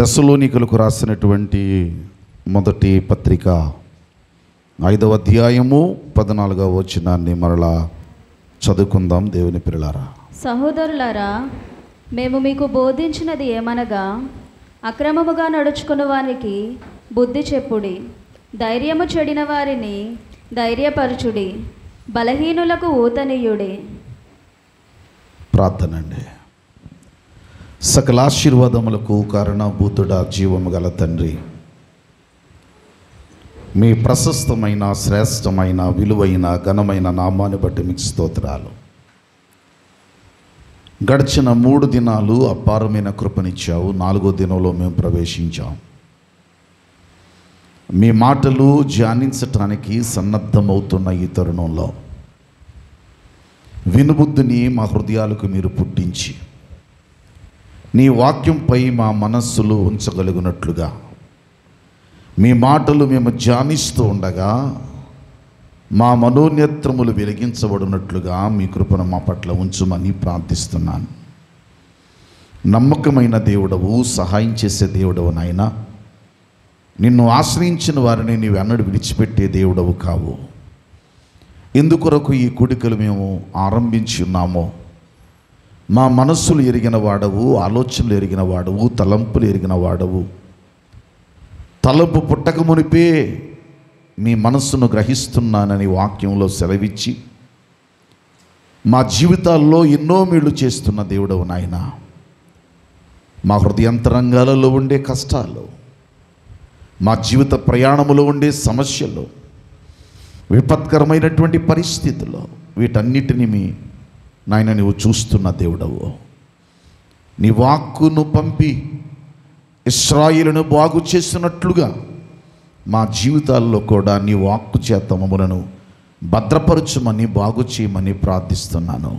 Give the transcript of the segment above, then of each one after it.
తెస్సలోనికలకు రాసినటువంటి మొదటి పత్రిక 5వ అధ్యాయము 14వ వచనాన్ని మరలా చదువుకుందాం. దేవుని పిల్లలారా, సహోదరులారా, మేము మీకు బోధించినది ఏమనగా, అక్రమముగా నడుచుకున్న వారికి బుద్ధి చెప్పుడి, ధైర్యము చెడిన వారిని ధైర్యపరచుడి, బలహీనులకు ఊతనీయుడి. ప్రార్థన అండి. సకల ఆశీర్వాదములకు కారణభూతుడా, జీవము గల తండ్రి, మీ ప్రశస్తమైన, శ్రేష్టమైన, విలువైన, ఘనమైన నామాన్ని బట్టి మీకు స్తోత్రాలు. గడిచిన 3 దినాలు అపారమైన కృపనిచ్చావు. 4వ దినంలో మేము ప్రవేశించాం. మీ మాటలు ధ్యానించటానికి సన్నద్ధమవుతున్న ఈ తరుణంలో వినుబుద్ధిని మా హృదయాలకు మీరు పుట్టించి నీ వాక్యంపై మా మనస్సులు ఉంచగలిగినట్లుగా మీ మాటలు మేము ధ్యానిస్తూ ఉండగా మా మనోనేత్రములు వెలిగించబడినట్లుగా మీ కృపను మా పట్ల ఉంచుమని ప్రార్థిస్తున్నాను. నమ్మకమైన దేవుడవు, సహాయం చేసే దేవుడవు నాయనా. నిన్ను ఆశ్రయించిన వారిని నీవు అన్నడు విడిచిపెట్టే దేవుడవు కావు. ఎందుకొరకు ఈ కూడికలు మేము ఆరంభించి ఉన్నామో, మా మనస్సులు ఎరిగిన వాడవు, ఆలోచనలు ఎరిగిన వాడవు, తలంపులు ఎరిగిన వాడవు. తలంపు పుట్టక మునిపే మీ మనస్సును గ్రహిస్తున్నానని వాక్యంలో సెలవిచ్చి మా జీవితాల్లో ఎన్నో మేలు చేస్తున్న దేవుడవు నాయన. మా హృదయాంతరంగాలలో ఉండే కష్టాలు, మా జీవిత ప్రయాణములో ఉండే సమస్యలు, విపత్కరమైనటువంటి పరిస్థితుల్లో వీటన్నిటిని నాయన నీవు చూస్తున్న దేవుడవు. నీ వాక్కును పంపి ఇశ్రాయేలును బాగు చేసినట్లుగా మా జీవితాల్లో కూడా నీ వాక్కు చేత మమ్ములను భద్రపరచుమని, బాగు చేయమని ప్రార్థిస్తున్నాను.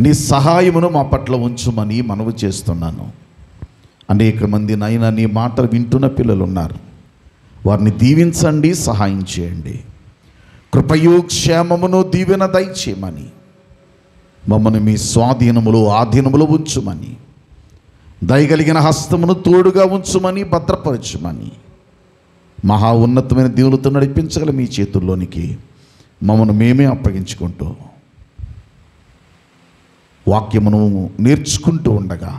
నీ సహాయమును మా పట్ల ఉంచుమని మనవి చేస్తున్నాను. అనేక మంది నాయన నీ మాట వింటున్న పిల్లలు ఉన్నారు. వారిని దీవించండి, సహాయం చేయండి. కృపయు క్షేమమును దీవెన దయచేయమని, మమ్మల్ని మీ స్వాధీనములో ఆధీనములో ఉంచుమని, దయగలిగిన హస్తమును తోడుగా ఉంచుమని, భద్రపరచుమని, మహా ఉన్నతమైన దేవునితో నడిపించగల మీ చేతుల్లోనికి మమ్మల్ని మేమే అప్పగించుకుంటూ వాక్యమును నేర్చుకుంటూ ఉండగా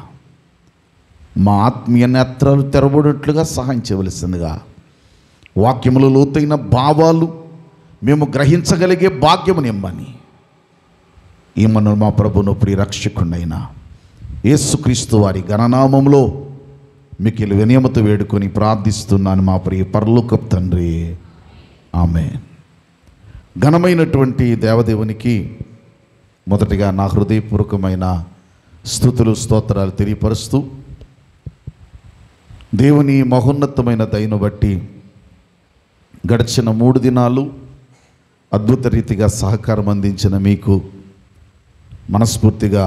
మా ఆత్మీయ నేత్రాలు తెరవబడినట్లుగా సహాయం చేయవలసిందిగా, వాక్యములో లోతైన భావాలు మేము గ్రహించగలిగే భాగ్యమును ఇమ్మని ఈమను మా ప్రభును ప్రియ రక్షకుడైన యేసుక్రీస్తు వారి ఘననామములో మీకు వినయముతో వేడుకొని ప్రార్థిస్తున్నాను మా ప్రియ పరలోకపు తండ్రి, ఆమేన్. ఘనమైనటువంటి దేవదేవునికి మొదటిగా నా హృదయపూర్వకమైన స్తుతులు, స్తోత్రాలు తెలియపరుస్తూ, దేవుని మహోన్నతమైన దయను బట్టి గడిచిన 3 దినాలు అద్భుత రీతిగా సహకారం అందించిన మీకు మనస్ఫూర్తిగా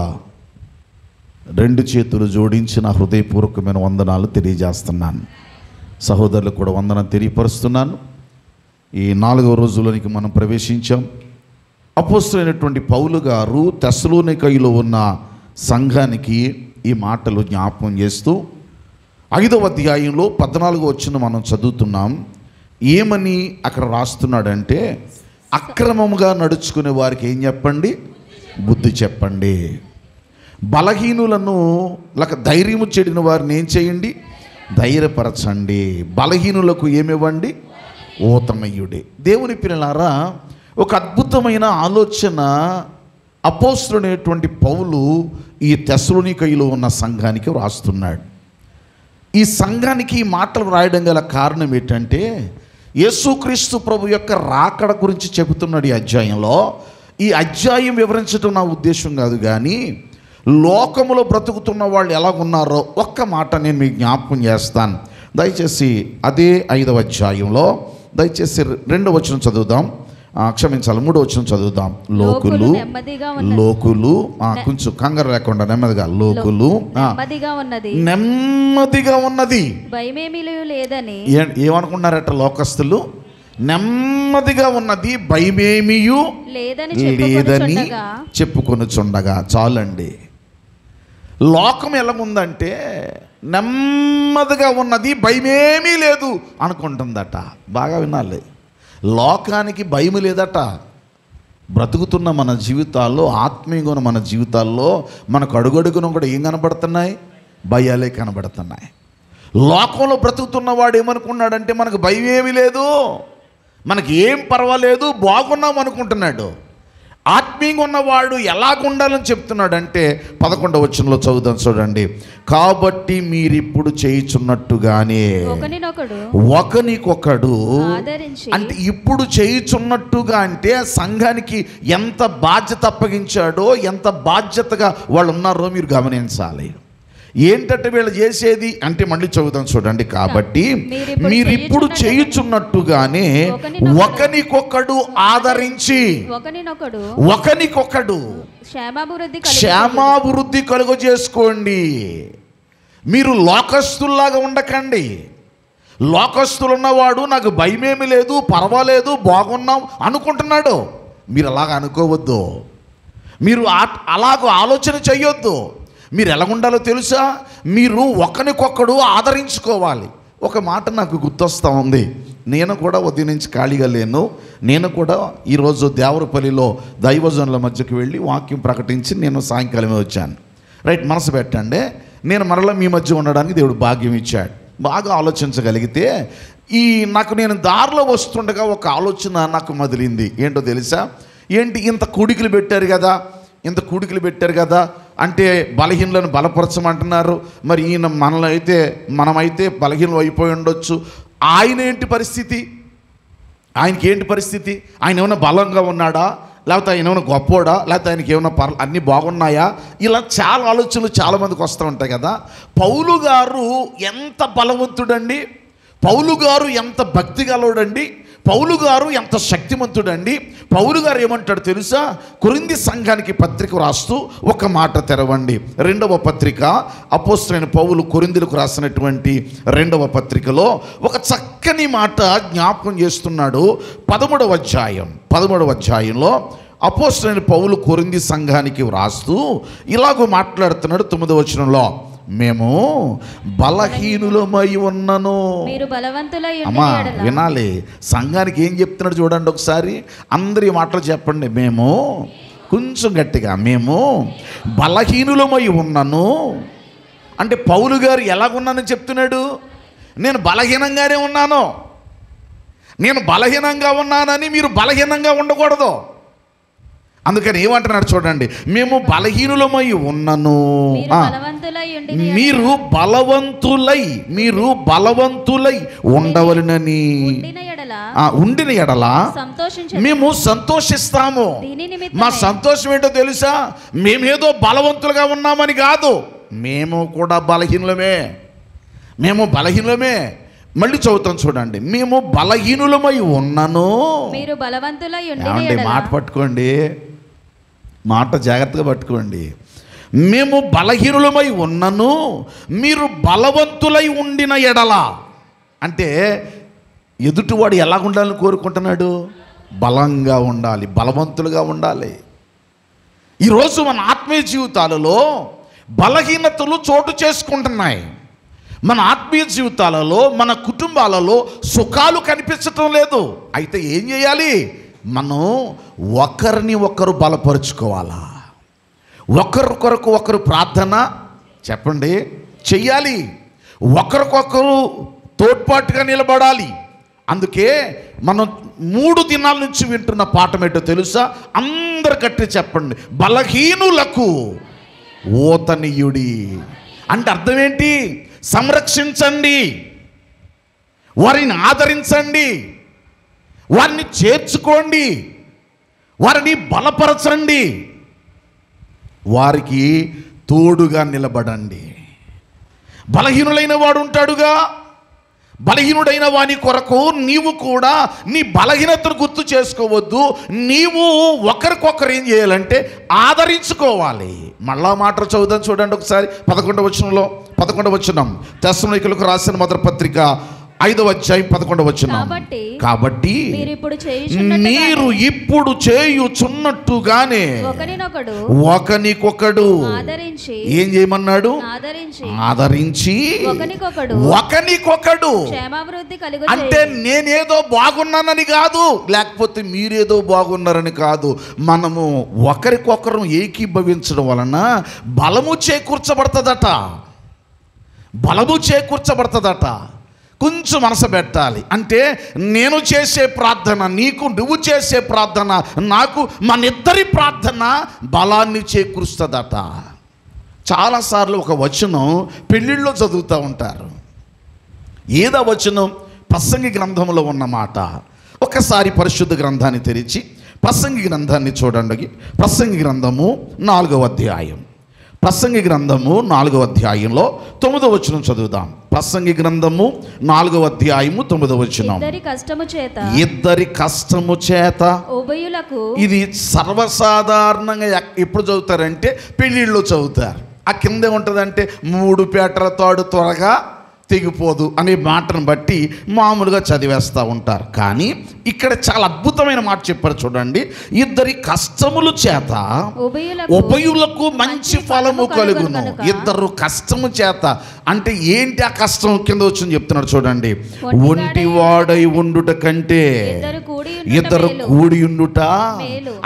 2 చేతులు జోడించిన హృదయపూర్వకమైన వందనాలు తెలియజేస్తున్నాను. సహోదరులకు కూడా వందనం తెలియపరుస్తున్నాను. ఈ 4వ రోజులోనికి మనం ప్రవేశించాం. అపోస్తలుడైనటువంటి పౌలు గారు తెస్సలోనికయలో ఉన్న సంఘానికి ఈ మాటలు జ్ఞాపకం చేస్తూ 5వ అధ్యాయంలో 14వ వచనం మనం చదువుతున్నాం. ఏమని అక్కడ రాస్తున్నాడంటే, అక్రమముగా నడుచుకునే వారికి ఏం చెప్పండి? బుద్ధి చెప్పండి. బలహీనులను లేక ధైర్యము చెడిన వారిని ఏం చేయండి? ధైర్యపరచండి. బలహీనులకు ఏమివ్వండి? ఊతమయ్యుడే. దేవుని పిల్లలారా, ఒక అద్భుతమైన ఆలోచన అపోస్తలుడైనటువంటి పౌలు ఈ తెస్సలోనికయలో ఉన్న సంఘానికి రాస్తున్నాడు. ఈ సంఘానికి ఈ మాటలు రాయడం గల కారణం ఏంటంటే, యేసుక్రీస్తు ప్రభు యొక్క రాకడ గురించి చెబుతున్నాడు ఈ అధ్యాయంలో. ఈ అధ్యాయం వివరించడం నా ఉద్దేశం కాదు, కానీ లోకములో బ్రతుకుతున్న వాళ్ళు ఎలాగున్నారో ఒక్క మాట నేను మీకు జ్ఞాపకం చేస్తాను. దయచేసి అదే 5వ అధ్యాయంలో దయచేసి 2వ వచనం చదువుదాం. క్షమించాలి, 3వ వచనం చదువుదాం. లోకులు కొంచెం కంగారు లేకుండా నెమ్మదిగా. లోకులు నెమ్మదిగా ఉన్నది, భయమేమీ లేదని ఏమనుకున్నారట లోకస్తులు? నెమ్మదిగా ఉన్నది, భయమేమీయూ లేదని చెప్పుకొనుచుండగా. చాలండి. లోకం ఎలా ఉందంటే నెమ్మదిగా ఉన్నది, భయమేమీ లేదు అనుకుంటుందట. బాగా వినాలి, లోకానికి భయం లేదట. బ్రతుకుతున్న మన జీవితాల్లో, ఆత్మీయంగా ఉన్న మన జీవితాల్లో మనకు అడుగడుగున కూడా ఏం కనబడుతున్నాయి? భయాలే కనబడుతున్నాయి. లోకంలో బ్రతుకుతున్నవాడు ఏమనుకున్నాడంటే మనకు భయం ఏమీ లేదు, మనకి ఏం పర్వాలేదు, బాగున్నాం అనుకుంటున్నాడు. ఆత్మీయంగా ఉన్నవాడు ఎలాగుండాలని చెప్తున్నాడంటే 11వ వచనంలో చదువుదాం చూడండి. కాబట్టి మీరిప్పుడు చేయుచున్నట్టుగానే ఒకనికొకడు, అంటే ఇప్పుడు చేయుచున్నట్టుగా అంటే సంఘానికి ఎంత బాధ్యత అప్పగించాడో, ఎంత బాధ్యతగా వాళ్ళు ఉన్నారో మీరు గమనించాలి. ఏంటంటే వీళ్ళు చేసేది అంటే మళ్ళీ చదువుదాం చూడండి. కాబట్టి మీరిప్పుడు చేయుచున్నట్టుగానే ఒకనికొకడు ఆదరించి ఒకనికొకడు క్షేమాభివృద్ధి కలుగజేసుకోండి. మీరు లోకస్తుల్లాగా ఉండకండి. లోకస్తులున్నవాడు నాకు భయమేమి లేదు, పర్వాలేదు, బాగున్నాం అనుకుంటున్నాడు. మీరు అలాగ అనుకోవద్దు, మీరు అలాగ ఆలోచన చెయ్యొద్దు. మీరు ఎలా ఉండాలో తెలుసా? మీరు ఒకరికొకడు ఆదరించుకోవాలి. ఒక మాట నాకు గుర్తొస్తూ ఉంది. నేను కూడా ఉదయం నుంచి ఖాళీగా లేను. నేను కూడా ఈరోజు దేవరపల్లిలో దైవజనుల మధ్యకి వెళ్ళి వాక్యం ప్రకటించి నేను సాయంకాలమే వచ్చాను. రైట్, మనసు పెట్టండి. నేను మరలా మీ మధ్య ఉండడానికి దేవుడు భాగ్యం ఇచ్చాడు. బాగా ఆలోచించగలిగితే నేను దారిలో వస్తుండగా ఒక ఆలోచన నాకు మొదలైంది. ఏంటో తెలుసా? ఇంత కూడికలు పెట్టారు కదా, అంటే బలహీనలను బలపరచమంటున్నారు. మరి ఈయన మనమైతే బలహీనలు అయిపోయి ఉండొచ్చు. ఆయన ఏంటి పరిస్థితి? ఆయనకి ఏంటి పరిస్థితి? ఆయన ఏమైనా బలంగా ఉన్నాడా, లేకపోతే ఆయన ఏమైనా గొప్పోడా, లేకపోతే ఆయనకి ఏమైనా అన్నీ బాగున్నాయా? ఇలా చాలా ఆలోచనలు చాలామందికి వస్తూ ఉంటాయి కదా. పౌలు గారు ఎంత బలవంతుడండి, పౌలు గారు ఎంత భక్తి గలవాడండి, పౌలు గారు ఎంత శక్తిమంతుడండి. పౌలు గారు ఏమంటాడు తెలుసా? కొరింథీ సంఘానికి పత్రిక రాస్తూ ఒక మాట తెరవండి. 2వ పత్రిక, అపోస్తలుడైన పౌలు కొరింథీలకు రాసినటువంటి 2వ పత్రికలో ఒక చక్కని మాట జ్ఞాపకం చేస్తున్నాడు. 13వ అధ్యాయంలో అపోస్తలుడైన పౌలు కొరింథీ సంఘానికి రాస్తూ ఇలాగో మాట్లాడుతున్నాడు. 9వ వచనంలో, మేము బలహీనులమై ఉన్నను. అమ్మా వినాలి, సంఘానికి ఏం చెప్తున్నాడు చూడండి ఒకసారి. అందరి మాటలు చెప్పండి. మేము కొంచెం గట్టిగా, మేము బలహీనులమై ఉన్నను అంటే పౌలు గారు ఎలాగున్నానని చెప్తున్నాడు? నేను బలహీనంగానే ఉన్నాను. నేను బలహీనంగా ఉన్నానని మీరు బలహీనంగా ఉండకూడదు. అందుకని ఏమంటున్నాడు చూడండి, మేము బలహీనులమై ఉన్నను, మీరు బలవంతులై ఉండవలనని ఉండిన ఎడల మేము సంతోషిస్తాము. మా సంతోషం ఏంటో తెలుసా? మేమేదో బలవంతులుగా ఉన్నామని కాదు, మేము కూడా బలహీనులమే. మళ్ళీ చదువుతాం చూడండి. మేము బలహీనులమై ఉన్నను. మాట పట్టుకోండి, మాట జాగ్రత్తగా పట్టుకోండి. మేము బలహీనులమై ఉన్నను, మీరు బలవంతులై ఉండిన ఎడల. అంటే ఎదుటివాడు ఎలా ఉండాలని కోరుకుంటున్నాడు? బలంగా ఉండాలి, బలవంతులుగా ఉండాలి. ఈరోజు మన ఆత్మీయ జీవితాలలో బలహీనతలు చోటు చేసుకుంటున్నాయి. మన ఆత్మీయ జీవితాలలో, మన కుటుంబాలలో సుఖాలు కనిపించటం లేదు. అయితే ఏం చేయాలి? మనం ఒకరిని ఒకరు బలపరుచుకోవాలా? ఒకరికొరకు ఒకరు ప్రార్థన చెప్పండి చెయ్యాలి. ఒకరికొకరు తోడ్పాటుగా నిలబడాలి. అందుకే మనం 3 దినాల నుంచి వింటున్న పాఠం ఏంటో తెలుసా? అందరు గట్టి చెప్పండి, బలహీనులకు ఓతనీయుడి. అంటే అర్థం ఏంటి? సంరక్షించండి, వారిని ఆదరించండి, వారిని చేర్చుకోండి, వారిని బలపరచండి, వారికి తోడుగా నిలబడండి. బలహీనులైన వాడు ఉంటాడుగా, బలహీనుడైన వాని కొరకు నీవు కూడా నీ బలహీనతను గుర్తు చేసుకోవద్దు. నీవు ఒకరికొకరు ఏం చేయాలంటే ఆదరించుకోవాలి. మళ్ళా మాటలు చదువుదాం చూడండి ఒకసారి. 11వ వచనం, తెస్సలోనికీయులకు రాసిన మొదటి పత్రిక 5వ అధ్యాయం 11వ వచనం. కాబట్టి మీరు ఇప్పుడు చేయుచున్నట్టుగానే ఒకనికొకడు ఏం చేయమన్నాడు? ఆదరించి ఒకనికొకడు. అంటే నేనేదో బాగున్నానని కాదు, లేకపోతే మీరేదో బాగున్నారని కాదు. మనము ఒకరికొకరు ఏకీభవించడం వలన బలము చేకూర్చబడుతుందట. బలము చేకూర్చబడుతుందట. కొంచెం మనసు పెట్టాలి. అంటే నేను చేసే ప్రార్థన నీకు, నువ్వు చేసే ప్రార్థన నాకు, మన ఇద్దరి ప్రార్థన బలాన్ని చేకూరుస్తుందట. చాలాసార్లు ఒక వచనం పెళ్ళిళ్ళలో చదువుతూ ఉంటారు. ఏదో వచనం? ప్రసంగి గ్రంథంలో ఉన్న మాట. ఒకసారి పరిశుద్ధ గ్రంథాన్ని తెరిచి ప్రసంగి గ్రంథాన్ని చూడండి. ప్రసంగి గ్రంథము 4వ అధ్యాయం. ప్రసంగి గ్రంథము 4వ అధ్యాయంలో 9వ వచనం చదువుదాం. ప్రసంగి గ్రంథము 4వ అధ్యాయము 9వ వచనం. ఇద్దరి కష్టము చేత ఉభయులకు. ఇది సర్వసాధారణంగా ఎప్పుడు చదువుతారంటే పెళ్ళిళ్ళు చదువుతారు. ఆ కిందే ఉంటుందంటే 3 పేటల తాడు త్వరగా తెగిపోదు అనే మాటను బట్టి మామూలుగా చదివేస్తూ ఉంటారు. కానీ ఇక్కడ చాలా అద్భుతమైన మాట చెప్పారు చూడండి. ఇద్దరి కష్టముల చేత ఉభయులకు మంచి ఫలము కలుగును. ఇద్దరు కష్టము చేత అంటే ఏంటి? ఆ కష్టం కింద వచ్చి చెప్తున్నాడు చూడండి. ఒంటివాడై ఉండుట కంటే ఇద్దరు కూడి ఉండుట.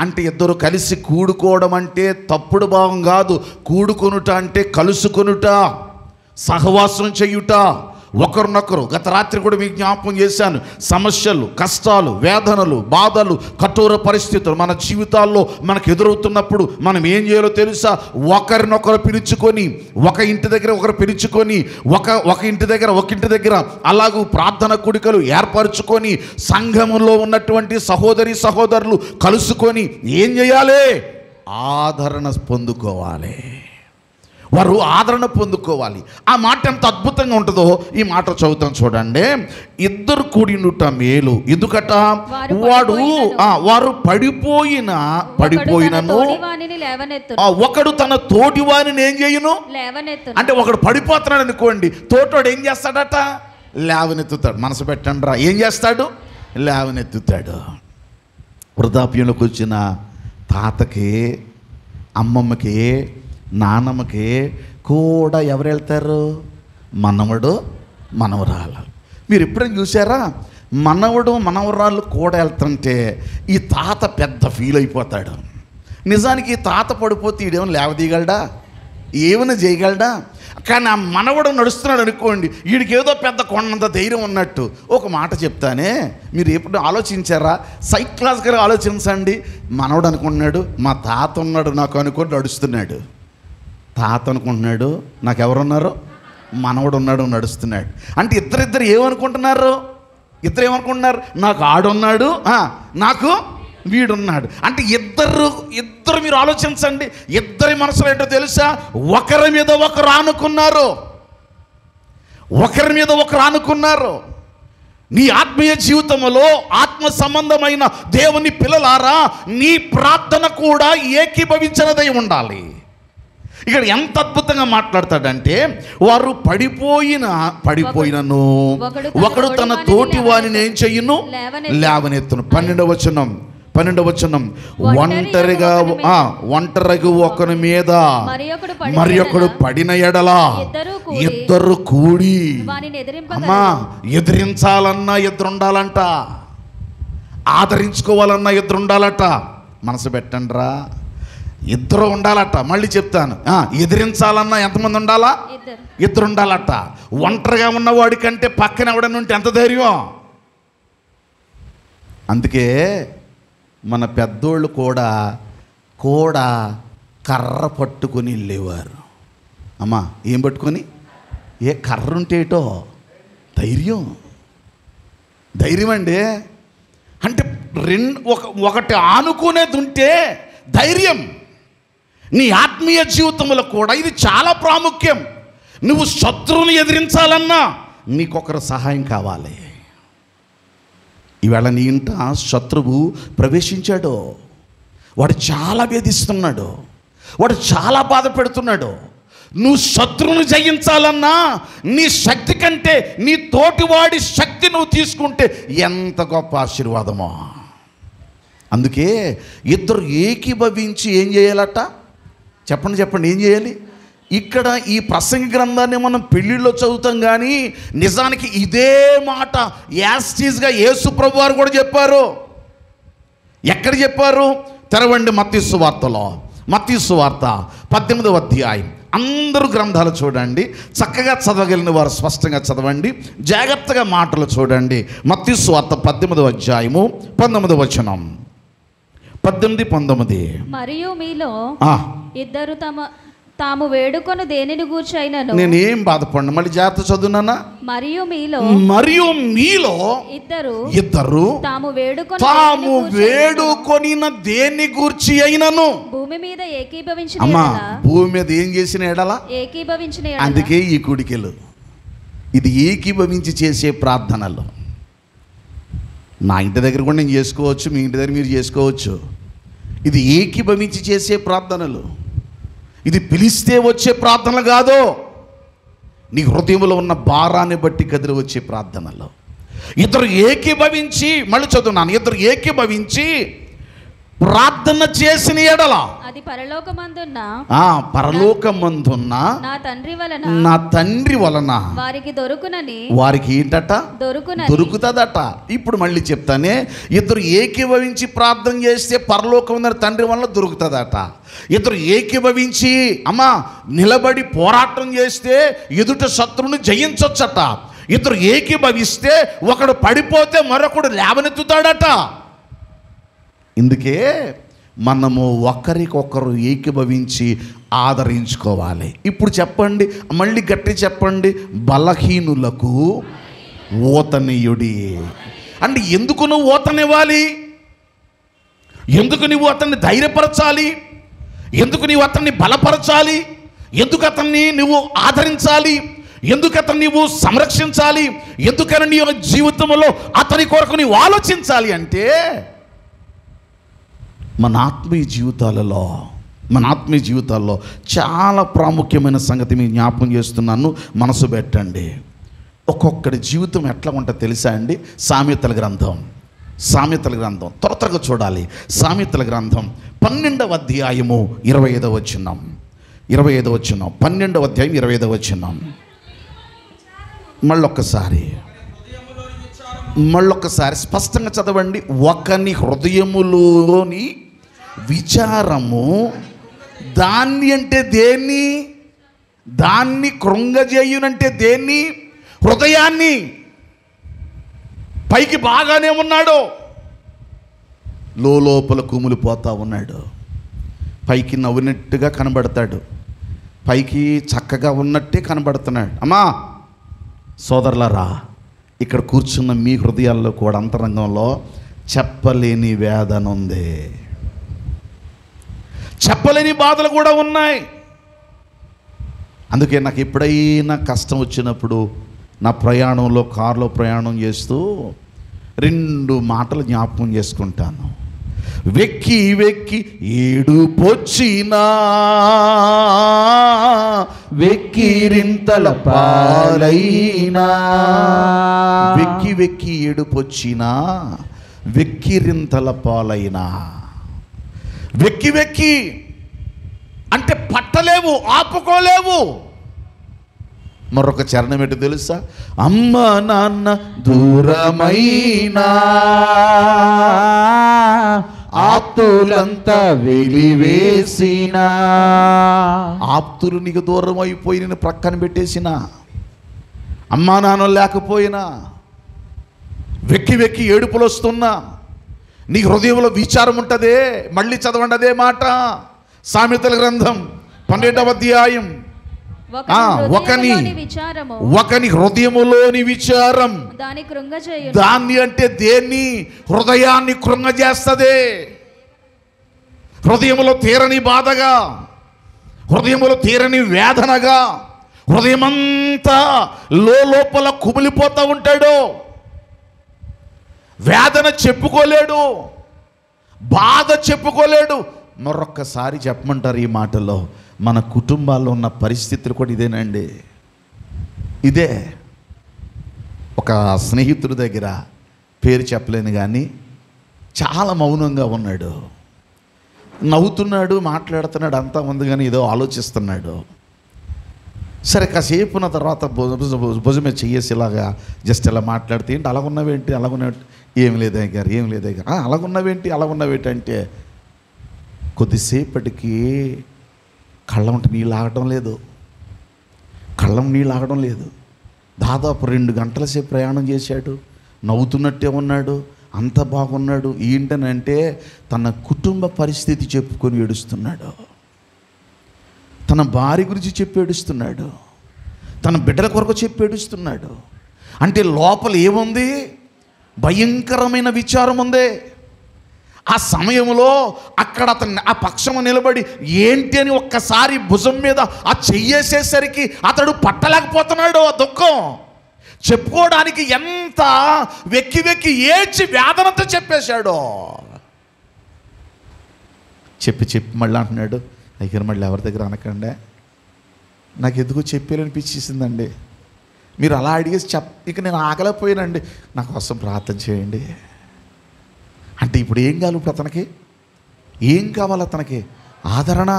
అంటే ఇద్దరు కలిసి కూడుకోవడం అంటే తప్పుడు భావం కాదు. కూడుకొనుట అంటే కలుసుకొనుట, సహవాసం చేయుట, ఒకరినొకరు. గత రాత్రి కూడా మీకు జ్ఞాపకం చేశాను. సమస్యలు, కష్టాలు, వేదనలు, బాధలు, కఠోర పరిస్థితులు మన జీవితాల్లో మనకు ఎదురవుతున్నప్పుడు మనం ఏం చేయాలో తెలుసా? ఒకరినొకరు పిలుచుకొని, ఒక ఇంటి దగ్గర ఒకరు పిలుచుకొని, ఒక ఇంటి దగ్గర అలాగూ ప్రార్థన కూడికలు ఏర్పరచుకొని సంఘములో ఉన్నటువంటి సహోదరి సహోదరులు కలుసుకొని ఏం చేయాలి? ఆదరణ పొందుకోవాలి. వారు ఆదరణ పొందుకోవాలి. ఆ మాట ఎంత అద్భుతంగా ఉంటుందో ఈ మాట చదువుతాం చూడండి. ఇద్దరు కూడినుట మేలు. ఎందుకట? వారు పడిపోయినను ఒకడు తన తోటి వారిని ఏం చేయును? అంటే ఒకడు పడిపోతున్నాడు అనుకోండి, తోటోడు ఏం చేస్తాడట? లేవనెత్తుతాడు. మనసు పెట్టండి రా. ఏం చేస్తాడు? లేవనెత్తుతాడు. వృద్ధాప్యంలోకి వచ్చిన తాతకి, అమ్మమ్మకి, నాన్నమ్మకి కూడా ఎవరు వెళ్తారు? మనవడు, మనవరాలు. మీరు ఎప్పుడైనా చూసారా? మనవడు మనవరాళ్ళు కూడా వెళ్తుంటే ఈ తాత పెద్ద ఫీల్ అయిపోతాడు. నిజానికి ఈ తాత పడిపోతే ఈడేమైనా లేవదీయగలడా? ఏమైనా చేయగలడా? కానీ ఆ మనవడు నడుస్తున్నాడు అనుకోండి, వీడికి ఏదో పెద్ద కొండంత ధైర్యం ఉన్నట్టు. ఒక మాట చెప్తానే, మీరు ఎప్పుడు ఆలోచించారా? సైకలాజికల్గా ఆలోచించండి. మనవడు అనుకుంటున్నాడు మా తాత ఉన్నాడు నాకు అనుకొని నడుస్తున్నాడు. తాత అనుకుంటున్నాడు నాకు ఎవరున్నారు? మనవడు ఉన్నాడు నడుస్తున్నాడు. అంటే ఇద్దరు ఏమనుకుంటున్నారు? ఇద్దరు ఏమనుకుంటున్నారు? నాకు ఆడున్నాడు, నాకు వీడున్నాడు. అంటే ఇద్దరు మీరు ఆలోచించండి. ఇద్దరి మనసులో ఏంటో తెలుసా? ఒకరి మీద ఒకరు ఆనుకున్నారు. నీ ఆత్మీయ జీవితంలో ఆత్మ సంబంధమైన దేవుని పిల్లలారా, నీ ప్రార్థన కూడా ఏకీభవించినదై ఉండాలి. ఇక్కడ ఎంత అద్భుతంగా మాట్లాడతాడంటే, వారు పడిపోయినను ఒకడు తన తోటి వారిని ఏం చెయ్యును? లేవనెత్తును. 12వ వచనం. ఒంటరిగా ఒకని మీద మరి ఒకడు పడిన ఎడల ఇద్దరు కూడి. అమ్మా, ఎదిరించాలన్నా ఎదురుండాలంట, ఆదరించుకోవాలన్నా ఎదురుండాలట. మనసు పెట్టండి రా. ఇద్దరు ఉండాలట. మళ్ళీ చెప్తాను, ఎదిరించాలన్నా ఎంతమంది ఉండాలా? ఇద్దరు ఉండాలట. ఒంటరిగా ఉన్నవాడి కంటే పక్కన ఎవడని ఉంటే ఎంత ధైర్యం. అందుకే మన పెద్దోళ్ళు కూడా కర్ర పట్టుకొని వెళ్ళేవారు. అమ్మా, ఏం పట్టుకొని? ఏ కర్ర ఉంటేటో ధైర్యం అండి. అంటే ఒకటి ఆనుకునేది ఉంటే ధైర్యం. నీ ఆత్మీయ జీవితంలో కూడా ఇది చాలా ప్రాముఖ్యం. నువ్వు శత్రువుని ఎదిరించాలన్నా నీకొకరు సహాయం కావాలి. ఈవేళ నీ ఇంట శత్రువు ప్రవేశించాడు. వాడు చాలా వేధిస్తున్నాడు, వాడు చాలా బాధ పెడుతున్నాడు. నువ్వు శత్రువును జయించాలన్నా నీ శక్తి కంటే నీ తోటివాడి శక్తి నువ్వు తీసుకుంటే ఎంత గొప్ప ఆశీర్వాదమో. అందుకే ఇద్దరు ఏకీభవించి ఏం చేయాలట? చెప్పండి ఏం చేయాలి? ఇక్కడ ఈ ప్రసంగి గ్రంథాన్ని మనం పెళ్ళిళ్ళలో చదువుతాం, కానీ నిజానికి ఇదే మాట యాస్టీస్గా యేసు ప్రభు వారు కూడా చెప్పారు. ఎక్కడ చెప్పారు? తెరవండి మత్తయి సువార్తలో. మత్తయి సువార్త 18వ అధ్యాయం. అందరూ గ్రంథాలు చూడండి, చక్కగా చదవగలిగిన వారు స్పష్టంగా చదవండి, జాగ్రత్తగా మాటలు చూడండి. మత్తయి సువార్త 18వ అధ్యాయము 19వ వచనం. 18-19. మరియు మీలో ఇద్దరు తాము వేడుకొను దేనిని గూర్చి అయినను. నేనేం బాధపడను, మళ్ళీ జాగ్రత్త చదువునా. మరియు మీలో ఇద్దరు తాము వేడుకొనిన దేని గూర్చి అయినను. భూమి మీద ఏకీభవించిన అమ్మా, భూమి మీద ఏం చేసిన ఎడల ఏకీభవించిన. అందుకే ఈ కుడికెలు ఇది ఏకీభవించి చేసే ప్రార్థనలు. నా ఇంటి దగ్గర కూడా నేను చేసుకోవచ్చు, మీ ఇంటి దగ్గర మీరు చేసుకోవచ్చు. ఇది ఏకీభవించి చేసే ప్రార్థనలు. ఇది పిలిస్తే వచ్చే ప్రార్థనలు కాదు, నీ హృదయంలో ఉన్న భారాన్ని బట్టి కదిలి వచ్చే ప్రార్థనలు. ఇద్దరు ఏకీభవించి, మళ్ళీ చదువున్నాను, ఇద్దరు ఏకీభవించి ప్రార్థన చేసిన ఎడల అది పరలోకమందున్న నా తండ్రి వలన వారికి ఏంటట? దొరుకుతుందట. ఇప్పుడు మళ్ళీ చెప్తానే, ఇద్దరు ఏకీభవించి ప్రార్థన చేస్తే పరలోకం తండ్రి వలన దొరుకుతుందట. ఇద్దరు ఏకీభవించి నిలబడి పోరాటం చేస్తే ఎదుట శత్రువుని జయించొచ్చట. ఇద్దరు ఏకీభవిస్తే ఒకడు పడిపోతే మరొకడు లేవనెత్తుతాడట. ఇందుకే మనము ఒకరికొకరు ఏకీభవించి ఆదరించుకోవాలి. ఇప్పుడు చెప్పండి, మళ్ళీ గట్టి చెప్పండి, బలహీనులకు ఓతనీయుడి. అంటే ఎందుకు నువ్వు ఓతనివ్వాలి? ఎందుకు నువ్వు అతన్ని ధైర్యపరచాలి? ఎందుకు నీవు అతన్ని బలపరచాలి? ఎందుకు అతన్ని నువ్వు ఆదరించాలి? ఎందుకు అతన్ని నువ్వు సంరక్షించాలి? ఎందుకని నీ జీవితంలో అతని కొరకు నీవు ఆలోచించాలి అంటే, మన ఆత్మీయ జీవితాల్లో చాలా ప్రాముఖ్యమైన సంగతి మీ జ్ఞాపకం చేస్తున్నాను, మనసు పెట్టండి. ఒక్కొక్కడి జీవితం ఎట్లా ఉంటుందో తెలుసా అండి? సామెతల గ్రంథం త్వరగా చూడాలి. సామెతల గ్రంథం 12వ అధ్యాయము 25వ వచనం. 12వ అధ్యాయం 25వ వచనం. మళ్ళొక్కసారి స్పష్టంగా చదవండి. ఒకని హృదయములోని విచారము, దాన్ని అంటే దేన్ని? దాన్ని కృంగజేయునంటే దేన్ని? హృదయాన్ని. పైకి బాగానే ఉన్నాడు, లోపల కుమిలిపోతా ఉన్నాడు. పైకి నవ్వినట్టుగా కనబడతాడు, పైకి చక్కగా ఉన్నట్టే కనబడుతున్నాడు. అమ్మా సోదరులారా, ఇక్కడ కూర్చున్న మీ హృదయాల్లో కూడా అంతరంగంలో చెప్పలేని వేదన ఉంది, చెప్పలేని బాధలు కూడా ఉన్నాయి. అందుకే నాకు ఎప్పుడైనా కష్టం వచ్చినప్పుడు నా ప్రయాణంలో, కారులో ప్రయాణం చేస్తూ 2 మాటలు జ్ఞాపకం చేసుకుంటాను. వెక్కి వెక్కి ఏడుపొచ్చినా, వెక్కిరింతల పాలైనా. వెక్కి వెక్కి ఏడుపొచ్చినా, వెక్కిరింతల పాలైనా. వెక్కి వెక్కి అంటే పట్టలేవు, ఆపుకోలేవు. మరొక చరణం ఏంటో తెలుసా? అమ్మ నాన్న దూరమైనా, ఆప్తులంతా వెలివేసిన. ఆప్తులు నీకు దూరం అయిపోయి నేను ప్రక్కన పెట్టేసిన, అమ్మా నాన్న లేకపోయినా, వెక్కి వెక్కి ఏడుపులు వస్తున్నా, నీ హృదయంలో విచారం ఉంటుందే. మళ్ళీ చదవండి అదే మాట, సామెతల గ్రంథం 12వ అధ్యాయం. ఒకని హృదయములోని విచారం, దాన్ని అంటే దేన్ని? హృదయాన్ని కృంగజేస్తదే. హృదయములో తీరని బాధగా, హృదయములో తీరని వేదనగా, హృదయమంతా లోపల కుమిలిపోతూ ఉంటాడు. వేదన చెప్పుకోలేడు, బాధ చెప్పుకోలేడు. మరొక్కసారి చెప్పమంటారు ఈ మాటలో, మన కుటుంబాల్లో ఉన్న పరిస్థితులు కూడా ఇదేనండి. ఇదే. ఒక స్నేహితుడి దగ్గర, పేరు చెప్పలేను కానీ, చాలా మౌనంగా ఉన్నాడు. నవ్వుతున్నాడు, మాట్లాడుతున్నాడు, అంతా ఉంది కానీ ఏదో ఆలోచిస్తున్నాడు. సరే కాసేపు ఉన్న తర్వాత భుజమే చెయ్యేసి ఇలాగా జస్ట్ ఇలా మాట్లాడితే, ఏంటి అలాగున్నావేంటి, అలాగున్నావేంటి, ఏం లేదే గారు, ఏం లేదే గారు, అలాగున్నావేంటి అంటే కొద్దిసేపటికి కళ్ళం నీళ్ళు ఆగడం లేదు. దాదాపు 2 గంటల సేపు ప్రయాణం చేశాడు. నవ్వుతున్నట్టే ఉన్నాడు, అంత బాగున్నాడు. ఏంటనంటే తన కుటుంబ పరిస్థితి చెప్పుకొని ఏడుస్తున్నాడు. తన భార్య గురించి చెప్పి ఏడుస్తున్నాడు. తన బిడ్డల కొరకు చెప్పి ఏడుస్తున్నాడు. అంటే లోపల ఏముంది? భయంకరమైన విచారం ఉంది. ఆ సమయంలో అక్కడ అతను ఆ పక్షము నిలబడి ఏంటి అని ఒక్కసారి భుజం మీద ఆ చెయ్యేసేసరికి అతడు పట్టలేకపోతున్నాడు. ఆ దుఃఖం చెప్పుకోవడానికి ఎంత వెక్కి ఏడ్చి వేదనతో చెప్పేశాడో. చెప్పి మళ్ళీ అంటున్నాడు, దగ్గర మళ్ళీ ఎవరి దగ్గర అనకండి, నాకు ఎందుకో చెప్పాలనిపించేసిందండి. మీరు అలా అడిగేసి ఇక నేను ఆగలేకపోయానండి, నా కోసం ప్రార్థన చేయండి అంటే. ఇప్పుడు ఏం కావాలి? ఇప్పుడు అతనికి ఏం కావాలి? అతనికి ఆదరణ,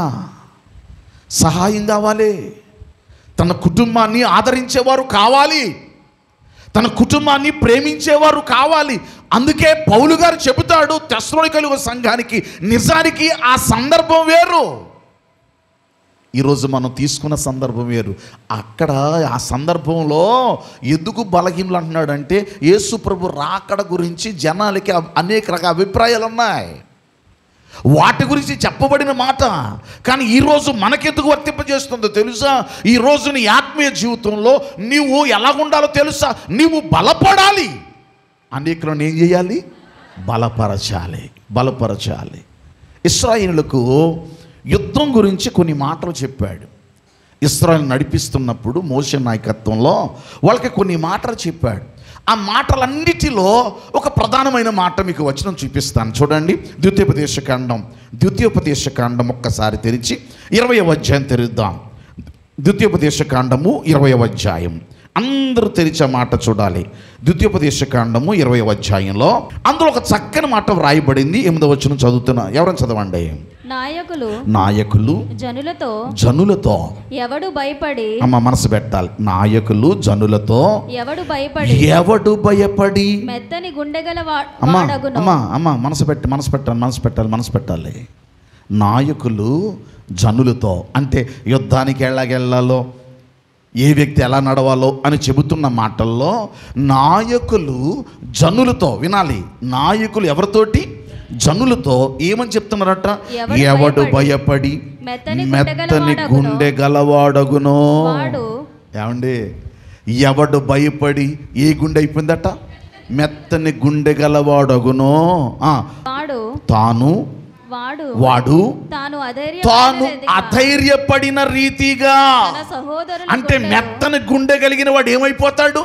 సహాయం కావాలి. తన కుటుంబాన్ని ఆదరించేవారు కావాలి, తన కుటుంబాన్ని ప్రేమించేవారు కావాలి. అందుకే పౌలు గారు చెబుతాడు తెస్సలోనికైల సంఘానికి, నిజానికి ఆ సందర్భం వేరు, ఈరోజు మనం తీసుకున్న సందర్భం వేరు. అక్కడ ఆ సందర్భంలో ఎందుకు బలహీనులు అంటున్నాడంటే, యేసు ప్రభు రాకడ గురించి జనాలకి అనేక రకాల అభిప్రాయాలు ఉన్నాయి. వాటి గురించి చెప్పబడిన మాట. కానీ ఈరోజు మనకెందుకు వర్తింపజేస్తుందో తెలుసా? ఈరోజు నీ ఆత్మీయ జీవితంలో నీవు ఎలాగుండాలో తెలుసా? నీవు బలపడాలి. అనేకులను ఏం చేయాలి? బలపరచాలి. ఇశ్రాయేలులకు యుద్ధం గురించి కొన్ని మాటలు చెప్పాడు. ఇశ్రాయేలు నడిపిస్తున్నప్పుడు మోషే నాయకత్వంలో వాళ్ళకి కొన్ని మాటలు చెప్పాడు. ఆ మాటలన్నిటిలో ఒక ప్రధానమైన మాట మీకు వచనం చూపిస్తాను, చూడండి. ద్వితీయోపదేశకాండం ఒక్కసారి తెరిచి 20వ అధ్యాయం తెరుద్దాం. ద్వితీయోపదేశకాండము 20వ అధ్యాయం అందరూ తెరిచే మాట చూడాలి. ద్వితీయోపదేశకాండము 20వ అధ్యాయంలో అందులో ఒక చక్కని మాట వ్రాయబడింది. 8వ వచనం చదువుతున్నా, ఎవరైనా చదవండి. నాయకులు జనులతో ఎవడు భయపడి, అమ్మ మనసు పెట్టాలి, నాయకులు జనులతో ఎవడు భయపడి మెత్తని గుండెగల అమ్మ మనసు పెట్టాలి. నాయకులు జనులతో అంటే యుద్ధానికి ఎలాగెళ్ళాలో, ఏ వ్యక్తి ఎలా నడవాలో అని చెబుతున్న మాటల్లో నాయకులు జనులతో వినాలి. నాయకులు ఎవరితోటి? జనులతో. ఏమని చెప్తున్నారట? ఎవడు భయపడి మెత్తని గుండె గలవాడగునో. ఏమండి, ఎవడు భయపడి ఏ గుండె అయిపోయిందట? మెత్తని గుండె గలవాడగునో. వాడు తాను అధైర్యపడిన రీతిగా. అంటే మెత్తని గుండె కలిగిన వాడు ఏమైపోతాడు?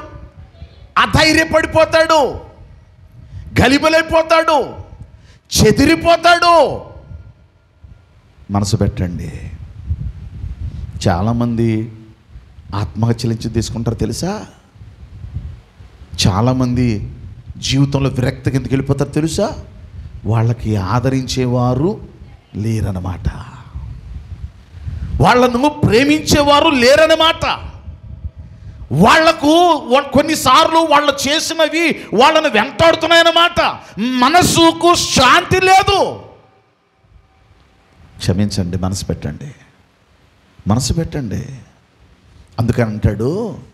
అధైర్యపడిపోతాడు, గలిబలైపోతాడు, చెదిరిపోతాడు. మనసు పెట్టండి. చాలామంది ఆత్మహత్యలు తీసుకుంటారు తెలుసా? చాలామంది జీవితంలో విరక్తి కిందకి వెళ్ళిపోతారు తెలుసా? వాళ్ళకి ఆదరించేవారు లేరన్నమాట, వాళ్ళను ప్రేమించేవారు లేరన్నమాట. వాళ్లకు కొన్నిసార్లు వాళ్ళు చేసినవి వాళ్ళను వెంటాడుతున్నాయన్నమాట. మనసుకు శాంతి లేదు. క్షమించండి, మనసు పెట్టండి.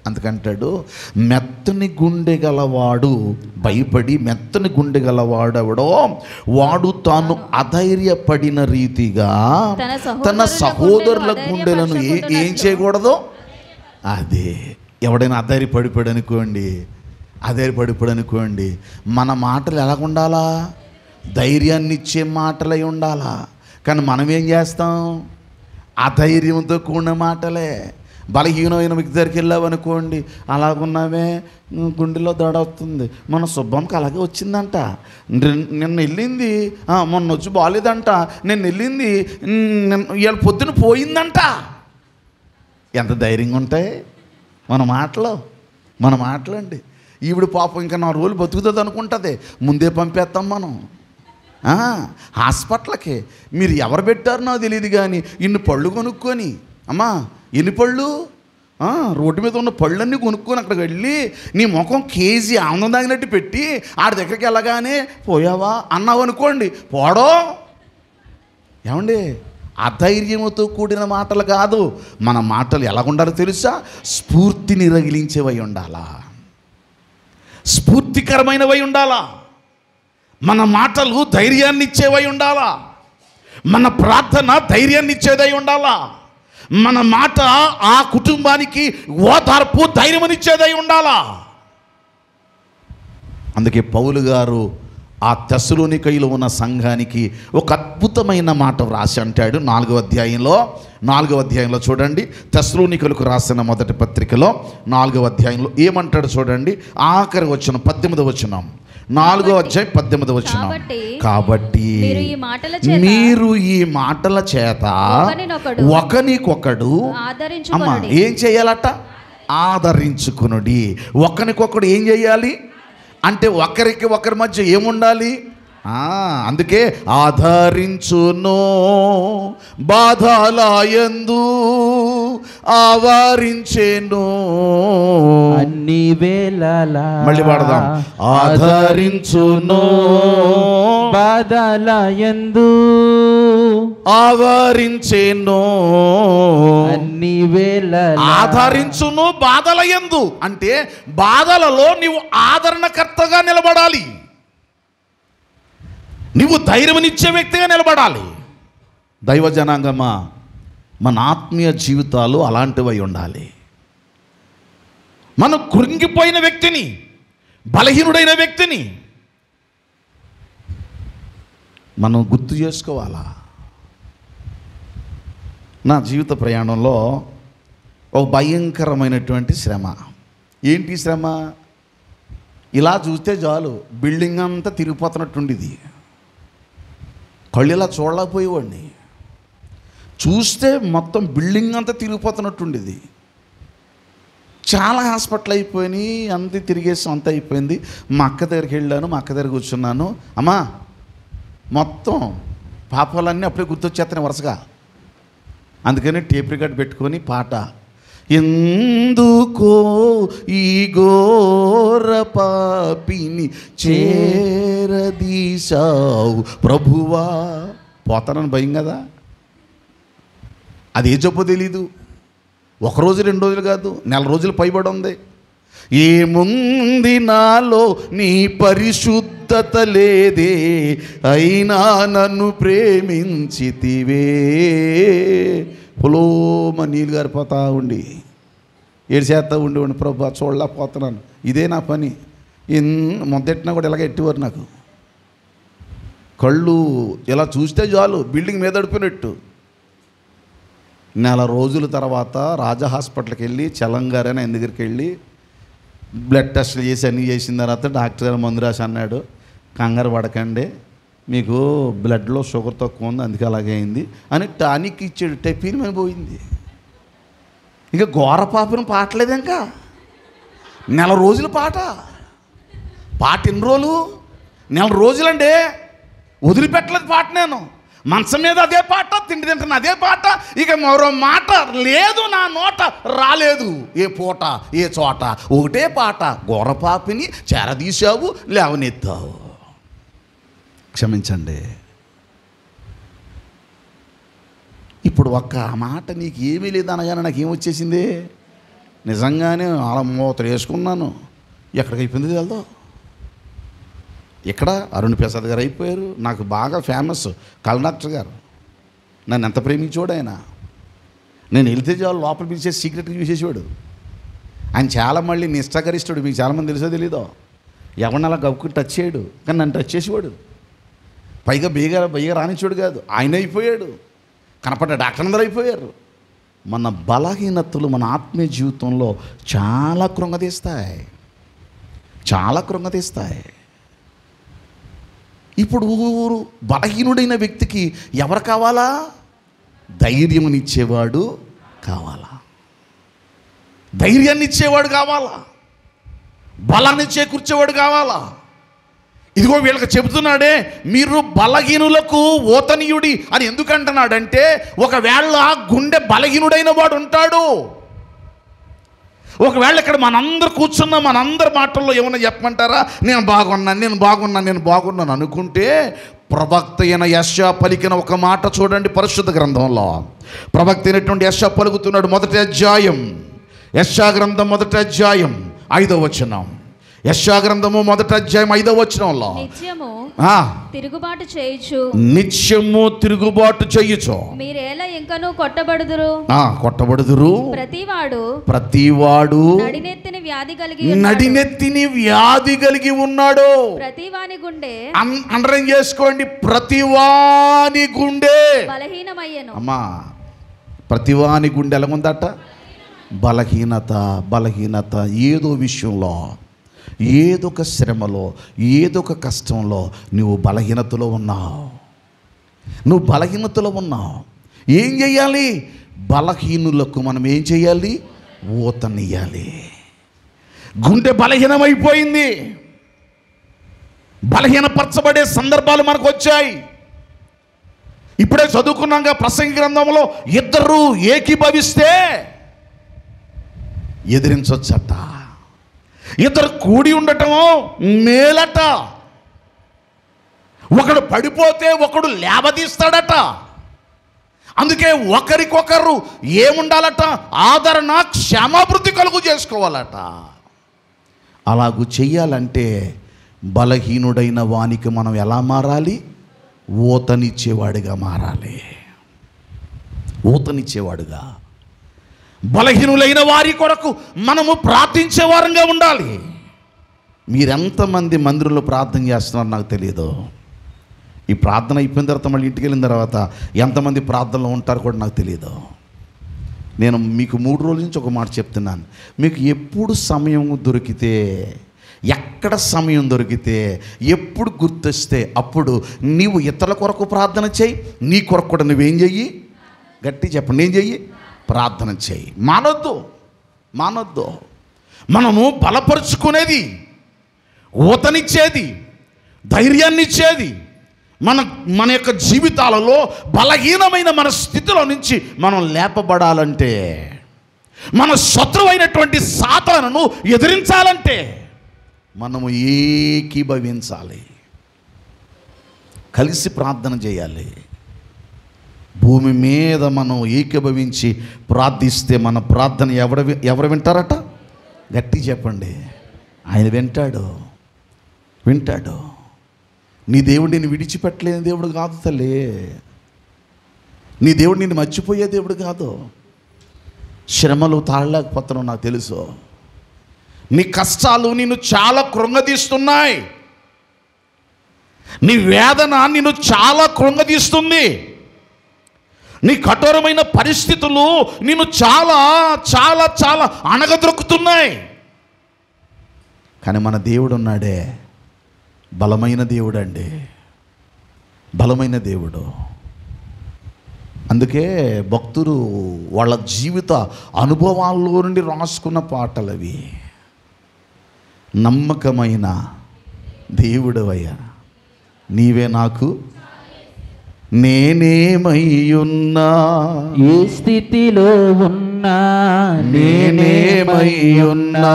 అందుకంటాడు మెత్తని గుండె గలవాడు భయపడి, మెత్తని గుండె గలవాడెవడో వాడు తాను అధైర్యపడిన రీతిగా తన సహోదరుల గుండెలను ఏం చేయకూడదు. అదే, ఎవడైనా అధైర్యపడిపోయాడు అనుకోండి, మన మాటలు ఎలా ఉండాలా? ధైర్యాన్ని ఇచ్చే మాటలై ఉండాలా. కానీ మనం ఏం చేస్తాం? అధైర్యంతో కూడిన మాటలే, బలహీనమైన వ్యక్తి దగ్గరికి వెళ్ళావనుకోండి, అలాగున్నామే, గుండెలో దడ వస్తుంది. మన సుబ్బమ్మకి అలాగే వచ్చిందంట, నిన్న వెళ్ళింది, మొన్న వచ్చి బాగాలేదంట, నిన్న వెళ్ళింది, ఇవాళ పొద్దున పోయిందంట. ఎంత ధైర్యంగా ఉంటాయి మన మాటలండి. ఈవిడ పాపం ఇంకా 4 రోజులు బతుకుతుంది అనుకుంటుంది, ముందే పంపేస్తాం మనం హాస్పిటల్కి. మీరు ఎవరు పెట్టారో నాకు తెలియదు కానీ ఇన్ని పళ్ళు కొనుక్కొని, అమ్మా ఎన్ని పళ్ళు, రోడ్డు మీద ఉన్న పళ్ళన్నీ కొనుక్కొని అక్కడికి వెళ్ళి నీ ముఖం కేజీ ఆనందం తాగినట్టు పెట్టి ఆడి దగ్గరికి వెళ్ళగానే పోయావా అన్నావు అనుకోండి, పోడో. ఏమండి, అధైర్యముతో కూడిన మాటలు కాదు, మన మాటలు ఎలా ఉండాలో తెలుసా? స్ఫూర్తిని రగిలించేవై ఉండాలా, స్ఫూర్తికరమైనవై ఉండాలా. మన మాటలు ధైర్యాన్ని ఇచ్చేవై ఉండాలా, మన ప్రార్థన ధైర్యాన్ని ఇచ్చేదై ఉండాలా, మన మాట ఆ కుటుంబానికి ఓదార్పు ధైర్యమనిచ్చేదై ఉండాలా. అందుకే పౌలు గారు ఆ తెస్సలోనికయలో ఉన్న సంఘానికి ఒక అద్భుతమైన మాట వ్రాసి అంటాడు. 4వ అధ్యాయంలో చూడండి, తెస్సలోనికలకు రాసిన మొదటి పత్రికలో 4వ అధ్యాయంలో ఏమంటాడు చూడండి. ఆఖరి వచనం 18వ వచనం, 4వ అధ్యాయం 18వ వచనం. కాబట్టి మీరు ఈ మాటల చేత ఒకనికొకడు ఏం చేయాలట? ఆదరించుకునుడి. ఒకనికొకడు ఏం చేయాలి అంటే ఒకరికి ఒకరి మధ్య ఏముండాలి? అందుకే ఆదరించును బాధలయందు ఆవరించెను అన్ని వేళలా. మళ్ళీ పాడదాం. ఆదరించును బాధలయందు ఆవరించెను అన్ని వేళలా. ఆదరించును బాధలయందు అంటే బాధలలో నీవు ఆదరణకర్తగా నిలబడాలి, నువ్వు ధైర్యమనిచ్చే వ్యక్తిగా నిలబడాలి. దైవ జనాంగమా, మన ఆత్మీయ జీవితాలు అలాంటివై ఉండాలి. మనం కృంగిపోయిన వ్యక్తిని, బలహీనుడైన వ్యక్తిని మనం గుర్తు చేసుకోవాలా. నా జీవిత ప్రయాణంలో ఒక భయంకరమైనటువంటి శ్రమ. ఏంటి శ్రమ? ఇలా చూస్తే చాలు బిల్డింగ్ అంతా తిరిగిపోతున్నట్టుండేది. కళ్ళు ఇలా చూడలేకపోయేవాడిని, చూస్తే మొత్తం బిల్డింగ్ అంతా తిరిగిపోతున్నట్టుండేది. చాలా హాస్పిటల్ అయిపోయినాయి, అంత తిరిగేసి అంత అయిపోయింది. మా అక్క దగ్గరికి వెళ్ళాను, మా అక్క దగ్గర కూర్చున్నాను. అమ్మా, మొత్తం పాపాలన్నీ అప్పుడే గుర్తొచ్చేస్తాయి వరుసగా. అందుకని టేప్ రికార్డ్ పెట్టుకొని పాట, ఎందుకో ఈ ఘోర పాపిని చేరదీశావు ప్రభువా. పోతానని భయం కదా, అది ఏ జబ్బో తెలీదు. 1 రోజు 2 రోజులు కాదు, 4 రోజులు పైబడి ఉంది. ఏముంది నాలో నీ పరిశుద్ధత లేదే, అయినా నన్ను ప్రేమించితివే. పొలోమ నీళ్ళు గారిపోతా ఉండి ఏడ్చేస్తా ఉండి ప్రభు చూడలేకపోతున్నాను, ఇదే నా పని. మొదటినా కూడా ఇలాగ ఎట్టివారు నాకు. కళ్ళు ఇలా చూస్తే చాలు బిల్డింగ్ మీద అడిపోయినట్టు. 4 రోజుల తర్వాత రాజా హాస్పిటల్కి వెళ్ళి చలంగారని ఆయన దగ్గరికి వెళ్ళి బ్లడ్ టెస్ట్లు చేసి అన్నీ చేసిన తర్వాత డాక్టర్ గారు మందు రాసి అన్నాడు, కంగారు పడకండి, మీకు బ్లడ్లో షుగర్ తక్కువ ఉంది, అందుకే అలాగే అయింది అని టానిక్ ఇచ్చాడు. టెఫీన్ అని పోయింది. ఇంకా ఘోర పాపను పాటలేదు. ఇంకా 4 రోజుల పాట ఎన్ని రోజులు? 4 రోజులండి. వదిలిపెట్టలేదు పాట. నేను మంచం మీద అదే పాట, తిండి తింటున్న అదే పాట, ఇక మరో మాట లేదు నా నోట రాలేదు. ఏ పూట ఏ చోట ఒకటే పాట, ఘోర పాపిని చేరదీశావు లేవనెత్తావు. క్షమించండి. ఇప్పుడు ఒక్క మాట నీకు ఏమీ లేదనగానే నాకు ఏమొచ్చేసింది? నిజంగానే అలా మూతలు వేసుకున్నాను. ఎక్కడికి అయిపోయింది తెలదో. ఇక్కడ అరుణ్ ప్రసాద్ గారు అయిపోయారు, నాకు బాగా ఫేమస్ కలెక్టర్ గారు. నన్ను ఎంత ప్రేమించేవాడు ఆయన. నేను వెళ్తే చాలు లోపల పిలిచేసి సీక్రెట్గా చూసేసేవాడు. ఆయన చాలా మళ్ళీ నిష్ఠాగరిస్తాడు. మీకు చాలామంది తెలుసో తెలీదో. ఎవరిని అలా గవ్వుకుని టచ్ చేయడు, కానీ నన్ను టచ్ చేసేవాడు. పైగా బేగా రానిచ్చాడు కాదు, ఆయన అయిపోయాడు. కనపడ్డ డాక్టర్ అందరూ అయిపోయారు. మన బలహీనతలు మన ఆత్మీయ జీవితంలో చాలా కృంగదీస్తాయి, చాలా కృంగదీస్తాయి. ఇప్పుడు బలహీనుడైన వ్యక్తికి ఎవరు కావాలా? ధైర్యమునిచ్చేవాడు కావాలా, ధైర్యాన్ని ఇచ్చేవాడు కావాలా, బలాన్ని చేకూర్చేవాడు కావాలా. ఇదిగో వీళ్ళకి చెబుతున్నాడే, మీరు బలహీనులకు ఓతనీయుడి అని ఎందుకంటున్నాడంటే, ఒకవేళ గుండె బలహీనుడైన వాడు ఉంటాడు. ఒకవేళ ఇక్కడ మనందరు కూర్చున్న మనందరి మాటల్లో ఏమన్నా చెప్పమంటారా? నేను బాగున్నాను అనుకుంటే, ప్రవక్త అయిన యెషయా పలికిన ఒక మాట చూడండి పరిశుద్ధ గ్రంథంలో. ప్రవక్త అయినటువంటి యెషయా పలుకుతున్నాడు. మొదటి అధ్యాయం, యెషయా గ్రంథం మొదటి అధ్యాయం 5వ వచనం. యెషయా గ్రంథము మొదటి అధ్యాయం 5వ వచనంలో, తిరుగుబాటు చేయుచు, నిత్యము తిరుగుబాటు చేయుచు, మీరేలా ఇంకను కొట్టబడుదురు, ప్రతివాడు నడినెత్తిని వ్యాధి కలిగి ఉన్నాడు. ప్రతివాని గుండె, అండర్లైన్ చేసుకోండి, ప్రతివాని గుండె బలహీనమయ్యను. అమ్మా, ప్రతివాని గుండె ఎలా ఉందట? బలహీనత. ఏదో విషయంలో, ఏదో ఒక శ్రమలో, ఏదో ఒక కష్టంలో నువ్వు బలహీనతలో ఉన్నావు. ఏం చేయాలి? బలహీనులకు మనం ఏం చేయాలి? ఊతనియ్యాలి. గుండె బలహీనమైపోయింది, బలహీనపరచబడే సందర్భాలు మనకు వచ్చాయి. ఇప్పుడే చదువుకున్నాక ప్రసంగి గ్రంథంలో, ఇద్దరు ఏకీభవిస్తే ఎదిరించొచ్చట, ఇద్దరు కూడి ఉండటము మేలట. ఒకడు పడిపోతే ఒకడు లేవదీస్తాడట. అందుకే ఒకరికొకరు ఏముండాలట? ఆదరణ, క్షమాభివృద్ధి కలుగు చేసుకోవాలట. అలాగూ చెయ్యాలంటే బలహీనుడైన వానికి మనం ఎలా మారాలి? ఊతనిచ్చేవాడిగా మారాలి. ఊతనిచ్చేవాడుగా, బలహీనులైన వారి కొరకు మనము ప్రార్థించే వారంగా ఉండాలి. మీరెంతమంది మందిరంలో ప్రార్థన చేస్తున్నారో నాకు తెలియదు. ఈ ప్రార్థన అయిపోయిన తర్వాత మళ్ళీ ఇంటికి వెళ్ళిన తర్వాత ఎంతమంది ప్రార్థనలో ఉంటారో కూడా నాకు తెలియదు. నేను మీకు 3 రోజుల నుంచి ఒక మాట చెప్తున్నాను. మీకు ఎప్పుడు సమయం దొరికితే, ఎక్కడ సమయం దొరికితే, ఎప్పుడు గుర్తొస్తే అప్పుడు నీవు ఇతరుల కొరకు ప్రార్థన చేయి. నీ కొరకు కూడా నువ్వేం చెయ్యి? గట్టి చెప్పండి, ఏం చెయ్యి? ప్రార్థన చేయి. మానొద్దు. మనము బలపరుచుకునేది, ఊతనిచ్చేది, ధైర్యాన్ని ఇచ్చేది, మన యొక్క జీవితాలలో బలహీనమైన మన స్థితిలో నుంచి మనం లేపబడాలంటే, మన శత్రువైనటువంటి సాతానును ఎదిరించాలంటే మనము ఏకీభవించాలి, కలిసి ప్రార్థన చేయాలి. భూమి మీద మనం ఏకీభవించి ప్రార్థిస్తే మన ప్రార్థన ఎవరు వింటారట? గట్టి చెప్పండి, ఆయన వింటాడు. నీ దేవుడు నిన్ను విడిచిపెట్టలేని దేవుడు కాదు తల్లి. నీ దేవుడు నిన్ను మర్చిపోయే దేవుడు కాదు. శ్రమలు తాళలేకపోతున్నావు, నాకు తెలుసు. నీ కష్టాలు నిన్ను చాలా కృంగదీస్తున్నాయి. నీ వేదన నిన్ను చాలా కృంగదీస్తుంది. నీ కఠోరమైన పరిస్థితులు నిన్ను చాలా చాలా చాలా అణగద్రొక్కుతున్నాయి. కానీ మన దేవుడు ఉన్నాడే, బలమైన దేవుడు అండి, బలమైన దేవుడు. అందుకే భక్తులు వాళ్ళ జీవిత అనుభవాల్లో నుండి రాసుకున్న పాటలు అవి. నమ్మకమైన దేవుడవయ్యా నీవే నాకు, నేనేమయ్యున్నా, ఏ స్థితిలో ఉన్నా నేనేమయ్యున్నా,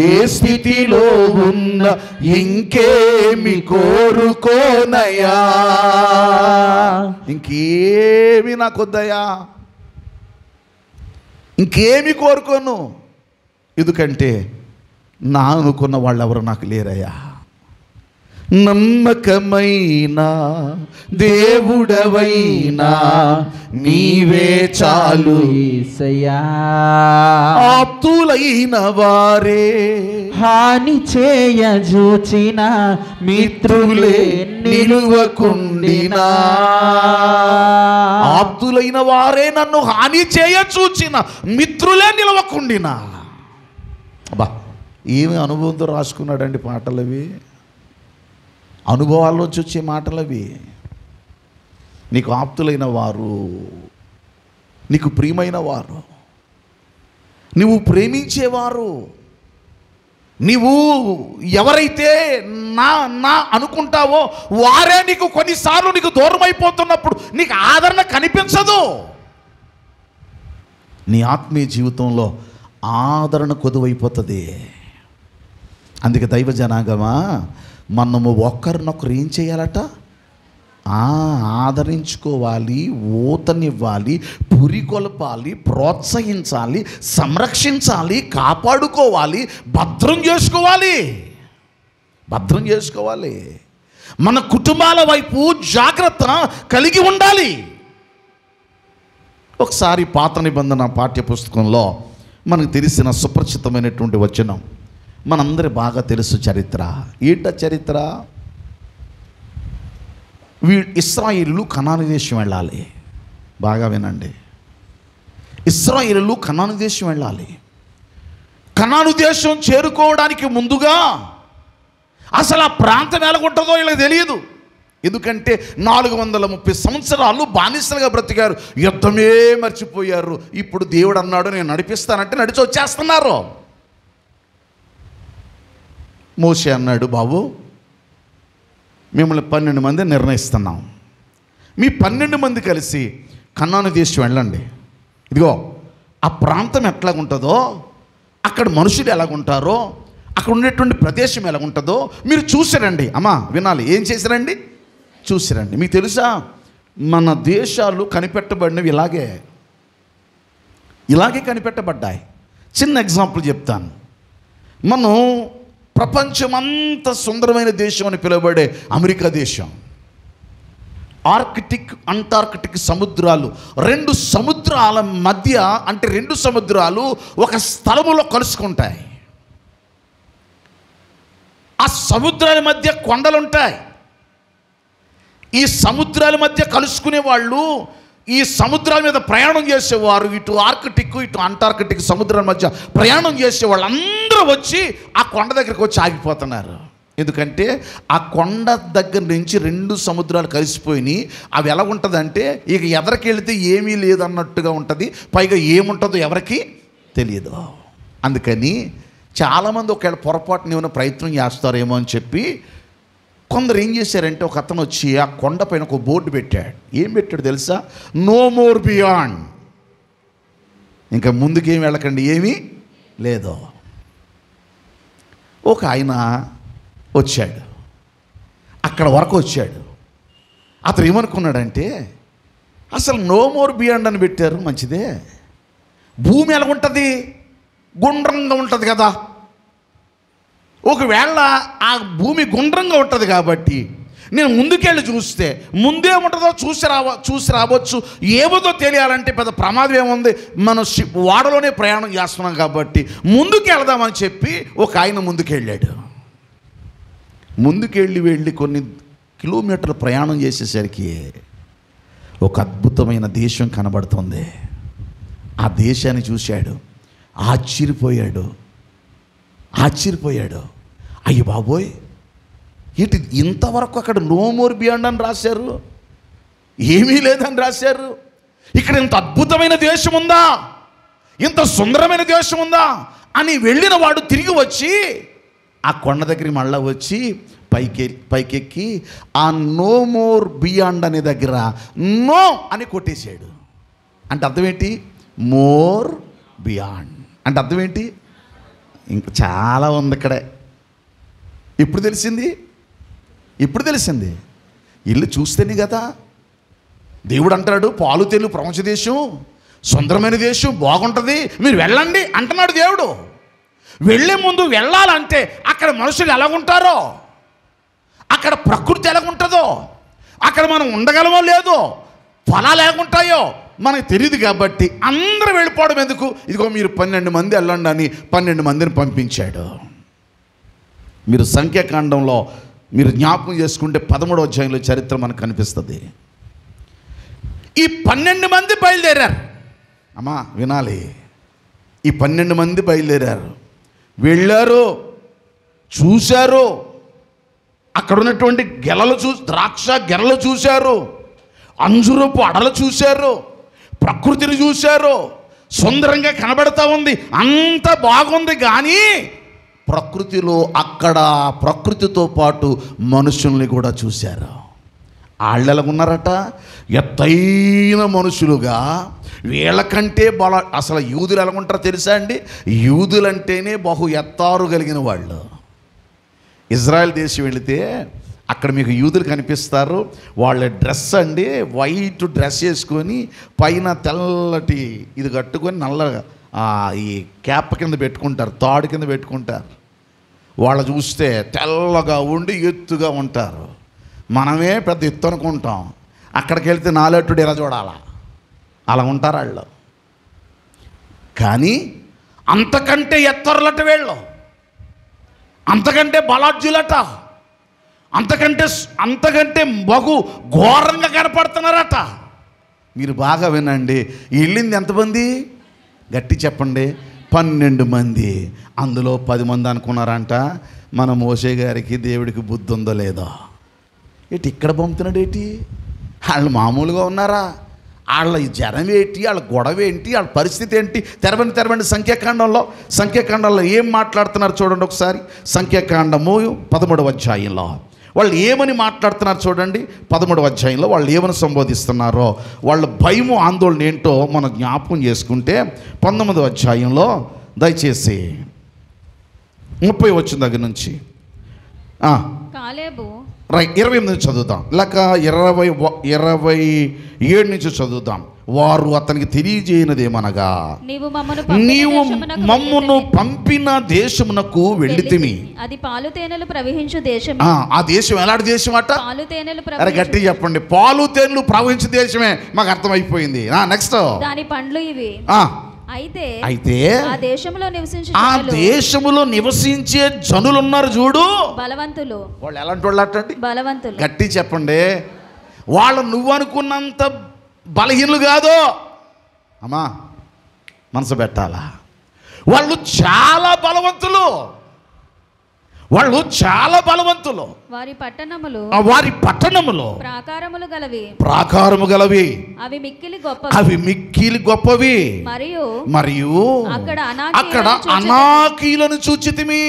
ఏ స్థితిలో ఉన్నా ఇంకేమి కోరుకోనయ్యా, ఇంకేమి నాకొద్దయ్యా, ఇంకేమి కోరుకోను. ఎందుకంటే నా అనుకున్న వాళ్ళు ఎవరు నాకు లేరయ్యా, నమ్మకమైన దేవుడవైనా నీవే చాలు యేసయ్యా. ఆప్తులైన వారే హాని చేయ జూచిన మిత్రులే నిలువకుండినా. ఆప్తులైన వారే నన్ను హాని చేయ చూచిన మిత్రులే నిలవకుండినా. అబ్బా, ఏమి అనుభవంతో రాసుకున్నాడండి పాటలవి, అనుభవాల్లోంచి వచ్చే మాటలవి. నీకు ఆప్తులైన వారు, నీకు ప్రియమైన వారు, నువ్వు ప్రేమించేవారు, నీవు ఎవరైతే నా నా అనుకుంటావో వారే నీకు కొన్నిసార్లు నీకు దూరం అయిపోతున్నప్పుడు నీకు ఆదరణ కనిపించదు. నీ ఆత్మీయ జీవితంలో ఆదరణ కొదువైపోతుంది. అందుకే దైవ జనాంగమా, మనము ఒకరినొకరు ఏం చేయాలట? ఆదరించుకోవాలి, ఊతనివ్వాలి, పురికొల్పాలి, ప్రోత్సహించాలి, సంరక్షించాలి, కాపాడుకోవాలి, భద్రం చేసుకోవాలి. మన కుటుంబాల వైపు జాగ్రత్త కలిగి ఉండాలి. ఒకసారి పాత నిబంధన పాఠ్యపుస్తకంలో మనకు తెలిసిన సుపరిచితమైనటువంటి వచనం, మనందరి బాగా తెలుసు చరిత్ర. ఏంట చరిత్ర? ఇశ్రాయేలు కనాను దేశం వెళ్ళాలి. బాగా వినండి, ఇశ్రాయేలు కనాను దేశం వెళ్ళాలి. కనాను దేశం చేరుకోవడానికి ముందుగా అసలు ఆ ప్రాంతం ఎలాగుంటుందో వీళ్ళకి తెలియదు. ఎందుకంటే 430 సంవత్సరాలు బానిసలుగా బ్రతికారు, యుద్ధమే మర్చిపోయారు. ఇప్పుడు దేవుడు అన్నాడు నేను నడిపిస్తానంటే నడిచి వచ్చేస్తున్నారు. మోషే అన్నాడు, బాబు మిమ్మల్ని 12 మంది నిర్ణయిస్తున్నాం, మీ 12 మంది కలిసి కనాను దేశం వెళ్ళండి. ఇదిగో ఆ ప్రాంతం ఎట్లాగుంటుందో, అక్కడ మనుషులు ఎలాగుంటారో, అక్కడ ఉండేటువంటి ప్రదేశం ఎలాగుంటుందో మీరు చూసిరండి. అమ్మా వినాలి, ఏం చేసిరండి? చూసిరండి. మీకు తెలుసా, మన దేశాలు కనిపెట్టబడినవి ఇలాగే కనిపెట్టబడ్డాయి. చిన్న ఎగ్జాంపుల్ చెప్తాను. మనం ప్రపంచమంతా సుందరమైన దేశం అని పిలువబడే అమెరికా దేశం, ఆర్కిటిక్ అంటార్కిటిక్ సముద్రాలు, 2 సముద్రాల మధ్య, అంటే 2 సముద్రాలు ఒక స్థలములో కలుసుకుంటాయి. ఆ సముద్రాల మధ్య కొండలుంటాయి. ఈ సముద్రాల మధ్య కలుసుకునే వాళ్ళు, ఈ సముద్రాల మీద ప్రయాణం చేసేవారు, ఇటు ఆర్కిటిక్ ఇటు అంటార్కిటిక్ సముద్రాల మధ్య ప్రయాణం చేసే వాళ్ళు అందరూ వచ్చి ఆ కొండ దగ్గరికి వచ్చి ఆగిపోతున్నారు. ఎందుకంటే ఆ కొండ దగ్గర నుంచి 2 సముద్రాలు కలిసిపోయినాయి. అవి ఎలా ఉంటుందంటే ఇక ఎదరికి వెళితే ఏమీ లేదన్నట్టుగా ఉంటుంది, పైగా ఏముంటుందో ఎవరికి తెలియదు. అందుకని చాలామంది ఒకవేళ పొరపాటున ఏమైనా ప్రయత్నం చేస్తారేమో అని చెప్పి కొందరు ఏం చేశారంటే, ఒక అతను వచ్చి ఆ కొండపైన ఒక బోర్డు పెట్టాడు. ఏం పెట్టాడు తెలుసా? నో మోర్ బియాండ్, ఇంకా ముందుకేం వెళ్ళకండి, ఏమీ లేదు. ఒక ఆయన వచ్చాడు, అక్కడ వరకు వచ్చాడు. అతను ఏమనుకున్నాడంటే, అసలు నో మోర్ బియాండ్ అని పెట్టారు, మంచిదే. భూమి ఎలా ఉంటుంది? గుండ్రంగా ఉంటుంది కదా. ఒకవేళ ఆ భూమి గుండ్రంగా ఉంటుంది కాబట్టి నేను ముందుకెళ్ళి చూస్తే ముందేముంటుందో చూసి రావచ్చు. ఏముందో తెలియాలంటే పెద్ద ప్రమాదం ఏముంది, మనం ఓడలోనే ప్రయాణం చేస్తున్నాం కాబట్టి ముందుకు వెళదామని చెప్పి ఒక ఆయన ముందుకెళ్ళాడు. వెళ్ళి కొన్ని కిలోమీటర్లు ప్రయాణం చేసేసరికి ఒక అద్భుతమైన దేశం కనబడుతుంది. ఆ దేశాన్ని చూశాడు, ఆశ్చర్యపోయాడు. అయ్య బాబోయ్, ఏంటి ఇంతవరకు అక్కడ నో మోర్ బియాండ్ అని రాశారు, ఏమీ లేదని రాశారు. ఇక్కడ ఇంత అద్భుతమైన దేశం ఉందా, ఇంత సుందరమైన దేశం ఉందా అని వెళ్ళిన వాడు తిరిగి వచ్చి ఆ కొండ దగ్గరికి మళ్ళా వచ్చి పైకెక్కి ఆ నో మోర్ బియాండ్ అనే దగ్గర నో అని కొట్టేశాడు. అంటే అర్థం ఏంటి? మోర్ బియాండ్ అంటే అర్థం ఏంటి? ఇంకా చాలా ఉంది ఇక్కడే. ఇప్పుడు తెలిసింది. ఇల్లు చూస్తేనే కదా. దేవుడు అంటాడు, పాలు తేలు ప్రపంచ దేశం, సుందరమైన దేశం, బాగుంటుంది, మీరు వెళ్ళండి అంటున్నాడు దేవుడు. వెళ్ళే ముందు వెళ్ళాలంటే అక్కడ మనుషులు ఎలాగుంటారో, అక్కడ ప్రకృతి ఎలాగుంటుందో, అక్కడ మనం ఉండగలమో లేదో, ఫలాలు ఎలాగుంటాయో మనకు తెలియదు. కాబట్టి అందరూ వెళ్ళిపోవడం ఎందుకు, ఇదిగో మీరు 12 మంది వెళ్ళండి అని 12 మందిని పంపించాడు. మీరు సంఖ్యాకాండంలో మీరు జ్ఞాపకం చేసుకుంటే 13వ అధ్యాయంలో చరిత్ర మనకు కనిపిస్తుంది. ఈ 12 మంది బయలుదేరారు. అమ్మా వినాలి, ఈ 12 మంది బయలుదేరారు, వెళ్ళారు, చూశారు, అక్కడ ఉన్నటువంటి గెలలు ద్రాక్ష గెలలు చూశారు, అంజురపు అడలు చూశారు, ప్రకృతిని చూశారు, సుందరంగా కనబడతా ఉంది, అంత బాగుంది. కానీ ప్రకృతిలో అక్కడ ప్రకృతితో పాటు మనుషుల్ని కూడా చూశారు. వాళ్ళు ఎలాగున్నారట, ఎత్తైన మనుషులుగా, వీళ్ళకంటే అసలు యూదులు ఎలాగుంటారో తెలుసా అండి? యూదులంటేనే బహు ఎత్తారు కలిగిన వాళ్ళు. ఇజ్రాయెల్ దేశం వెళితే అక్కడ మీకు యూదులు కనిపిస్తారు. వాళ్ళ డ్రెస్ అండి, వైట్ డ్రెస్ వేసుకొని పైన తెల్లటి ఇది కట్టుకొని నల్లగా ఈ క్యాప్ కింద పెట్టుకుంటారు, తాడు కింద పెట్టుకుంటారు. వాళ్ళు చూస్తే తెల్లగా ఉండి ఎత్తుగా ఉంటారు. మనమే పెద్ద ఎత్తు అనుకుంటాం, అక్కడికి వెళ్తే నాలెట్టుడు ఎలా చూడాలా, అలా ఉంటారు వాళ్ళు. కానీ అంతకంటే ఎత్తరులట వీళ్ళు, అంతకంటే బలాఢ్యులట, అంతకంటే బహు ఘోరంగా కనపడుతున్నారట. మీరు బాగా వినండి, వెళ్ళింది ఎంతమంది గట్టి చెప్పండి? 12 మంది. అందులో 10 మంది అనుకున్నారంట మన మోషే గారికి దేవుడికి బుద్ధి ఉందో లేదో, ఏంటి ఇక్కడ పంపుతున్నాడు ఏంటి, వాళ్ళు మామూలుగా ఉన్నారా, వాళ్ళ జనం ఏంటి, వాళ్ళ గొడవ ఏంటి, వాళ్ళ పరిస్థితి ఏంటి? తెరవండి సంఖ్యాకాండంలో ఏం మాట్లాడుతున్నారు చూడండి ఒకసారి. సంఖ్యాకాండము 13వ అధ్యాయంలో వాళ్ళు ఏమని మాట్లాడుతున్నారు చూడండి. 13వ అధ్యాయంలో వాళ్ళు ఏమని సంబోధిస్తున్నారో, వాళ్ళ భయము ఆందోళన ఏంటో మనం జ్ఞాపకం చేసుకుంటే 19వ అధ్యాయంలో దయచేసి 30 వచ్చిన దగ్గర నుంచి కాలేబు రైట్ 28 నుంచి చదువుదాం, లేక 27 నుంచి చదువుదాం. వారు అతనికి తెలియజేయనదేమనగా, నీవు మమ్మును పంపిన దేశమునకు వెళ్ళితిమి. అది పాలు తేనెలు ప్రవహించు దేశం. ఆ దేశం ఎలాంటి దేశం అట? పాలు తేనెలు. అరే గట్టి చెప్పండి. పాలు తేనెలు ప్రవహించే దేశమే, మాకు అర్థమైపోయింది. నెక్స్ట్ దాని పండ్లు ఇవి. అయితే ఆ దేశములో నివసించే జనులు ఉన్నారు చూడు, బలవంతులు. వాళ్ళు ఎలాంటి వాళ్ళు అట్టండి? బలవంతులు. గట్టి చెప్పండి. వాళ్ళు నువ్వు అనుకున్నంత బలహీనులు కాదు అమ్మా, మనసు పెట్టాలా. వాళ్ళు చాలా బలవంతులు, వాళ్ళు చాలా బలవంతులు. వారి పట్టణములు ప్రాకారము గలవి, అవి మిక్కిలి గొప్పవి. మరియు అక్కడ అనాకీలను చూచితిమి.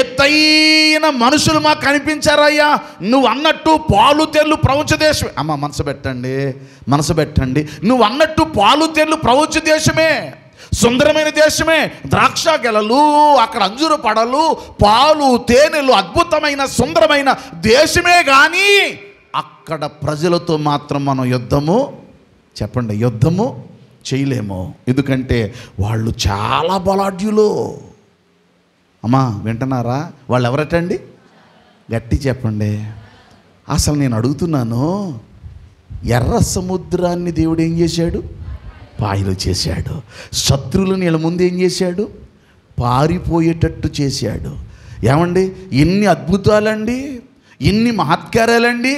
ఎత్తైన మనుషులు మాకు కనిపించారయ్యా. నువ్వు అన్నట్టు పాలు తేళ్లు ప్రపంచ దేశమే. అమ్మ మనసు పెట్టండి. నువ్వు అన్నట్టు పాలు తేళ్లు ప్రపంచ దేశమే, సుందరమైన దేశమే. ద్రాక్ష గెలలు, అక్కడ అంజూరు పడలు, పాలు తేనెలు, అద్భుతమైన సుందరమైన దేశమే. కానీ అక్కడ ప్రజలతో మాత్రం మనం యుద్ధము చేయలేము. ఎందుకంటే వాళ్ళు చాలా బలాఢ్యులు. అమ్మా వింటున్నారా? వాళ్ళు ఎవరటండి? గట్టి చెప్పండి. అసలు నేను అడుగుతున్నాను, ఎర్ర సముద్రాన్ని దేవుడు ఏం చేశాడు? పాయలు చేశాడు. శత్రువులు నీళ్ళ ముందు ఏం చేశాడు? పారిపోయేటట్టు చేశాడు. ఏమండి, ఎన్ని అద్భుతాలండి, ఎన్ని మహత్కార్యాలండి,